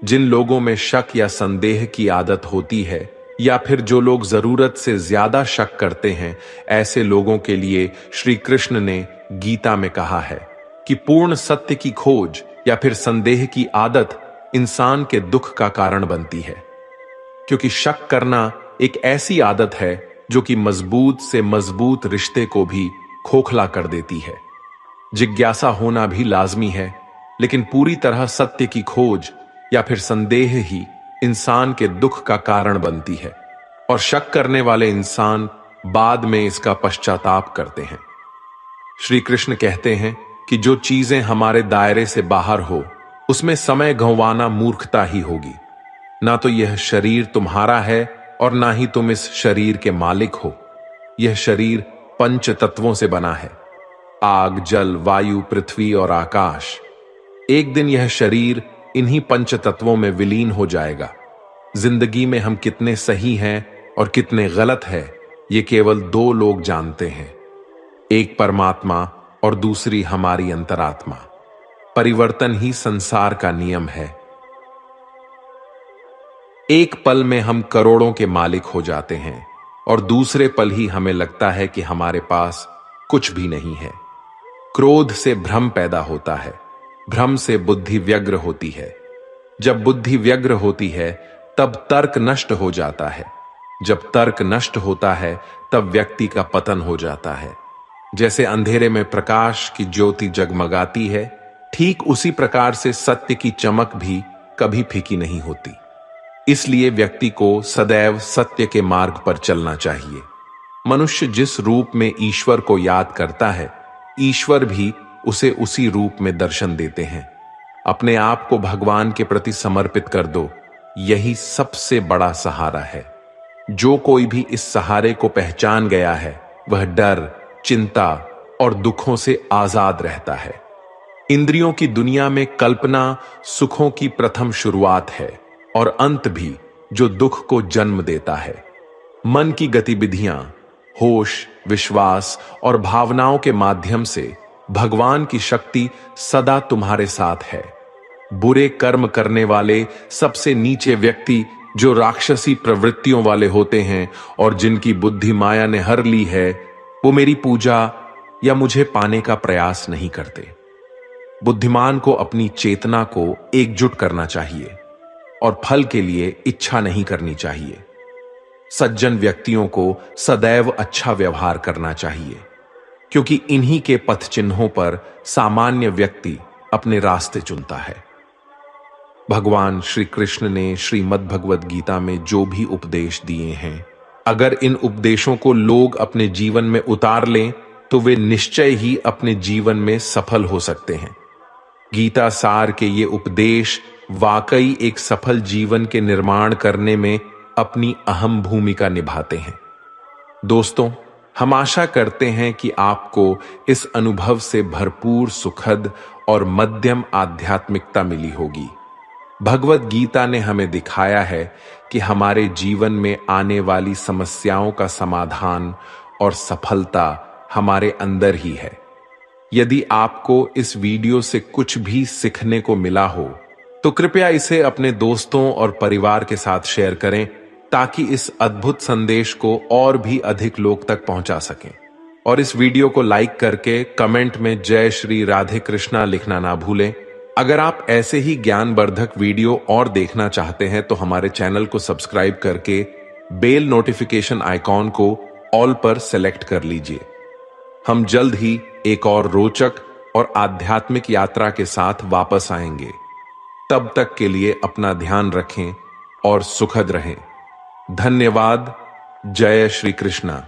जिन लोगों में शक या संदेह की आदत होती है, या फिर जो लोग जरूरत से ज्यादा शक करते हैं, ऐसे लोगों के लिए श्री कृष्ण ने गीता में कहा है कि पूर्ण सत्य की खोज या फिर संदेह की आदत इंसान के दुख का कारण बनती है। क्योंकि शक करना एक ऐसी आदत है जो कि मजबूत से मजबूत रिश्ते को भी खोखला कर देती है। जिज्ञासा होना भी लाजमी है, लेकिन पूरी तरह सत्य की खोज या फिर संदेह ही इंसान के दुख का कारण बनती है, और शक करने वाले इंसान बाद में इसका पश्चाताप करते हैं। श्री कृष्ण कहते हैं कि जो चीजें हमारे दायरे से बाहर हो, उसमें समय गंवाना मूर्खता ही होगी। ना तो यह शरीर तुम्हारा है और ना ही तुम इस शरीर के मालिक हो। यह शरीर पंच तत्वों से बना है, आग, जल, वायु, पृथ्वी और आकाश। एक दिन यह शरीर इन्हीं पंच तत्वों में विलीन हो जाएगा। जिंदगी में हम कितने सही हैं और कितने गलत हैं, ये केवल दो लोग जानते हैं, एक परमात्मा और दूसरी हमारी अंतरात्मा। परिवर्तन ही संसार का नियम है। एक पल में हम करोड़ों के मालिक हो जाते हैं और दूसरे पल ही हमें लगता है कि हमारे पास कुछ भी नहीं है। क्रोध से भ्रम पैदा होता है, भ्रम से बुद्धि व्यग्र होती है। जब बुद्धि व्यग्र होती है तब तर्क नष्ट हो जाता है। जब तर्क नष्ट होता है तब व्यक्ति का पतन हो जाता है। जैसे अंधेरे में प्रकाश की ज्योति जगमगाती है, ठीक उसी प्रकार से सत्य की चमक भी कभी फीकी नहीं होती। इसलिए व्यक्ति को सदैव सत्य के मार्ग पर चलना चाहिए। मनुष्य जिस रूप में ईश्वर को याद करता है, ईश्वर भी उसे उसी रूप में दर्शन देते हैं। अपने आप को भगवान के प्रति समर्पित कर दो, यही सबसे बड़ा सहारा है। जो कोई भी इस सहारे को पहचान गया है, वह डर, चिंता और दुखों से आजाद रहता है। इंद्रियों की दुनिया में कल्पना सुखों की प्रथम शुरुआत है और अंत भी, जो दुख को जन्म देता है। मन की गतिविधियां, होश, विश्वास और भावनाओं के माध्यम से भगवान की शक्ति सदा तुम्हारे साथ है। बुरे कर्म करने वाले सबसे नीचे व्यक्ति, जो राक्षसी प्रवृत्तियों वाले होते हैं और जिनकी बुद्धि माया ने हर ली है, वो मेरी पूजा या मुझे पाने का प्रयास नहीं करते। बुद्धिमान को अपनी चेतना को एकजुट करना चाहिए और फल के लिए इच्छा नहीं करनी चाहिए। सज्जन व्यक्तियों को सदैव अच्छा व्यवहार करना चाहिए, क्योंकि इन्हीं के पथ चिन्हों पर सामान्य व्यक्ति अपने रास्ते चुनता है। भगवान श्री कृष्ण ने श्रीमद् भगवद गीता में जो भी उपदेश दिए हैं, अगर इन उपदेशों को लोग अपने जीवन में उतार लें तो वे निश्चय ही अपने जीवन में सफल हो सकते हैं। गीता सार के ये उपदेश वाकई एक सफल जीवन के निर्माण करने में अपनी अहम भूमिका निभाते हैं। दोस्तों, हम आशा करते हैं कि आपको इस अनुभव से भरपूर सुखद और मध्यम आध्यात्मिकता मिली होगी। भगवद गीता ने हमें दिखाया है कि हमारे जीवन में आने वाली समस्याओं का समाधान और सफलता हमारे अंदर ही है। यदि आपको इस वीडियो से कुछ भी सीखने को मिला हो, तो कृपया इसे अपने दोस्तों और परिवार के साथ शेयर करें, ताकि इस अद्भुत संदेश को और भी अधिक लोग तक पहुंचा सकें। और इस वीडियो को लाइक करके कमेंट में जय श्री राधे कृष्णा लिखना ना भूलें। अगर आप ऐसे ही ज्ञानवर्धक वीडियो और देखना चाहते हैं तो हमारे चैनल को सब्सक्राइब करके बेल नोटिफिकेशन आइकॉन को ऑल पर सेलेक्ट कर लीजिए। हम जल्द ही एक और रोचक और आध्यात्मिक यात्रा के साथ वापस आएंगे। तब तक के लिए अपना ध्यान रखें और सुखद रहें। धन्यवाद। जय श्री कृष्णा।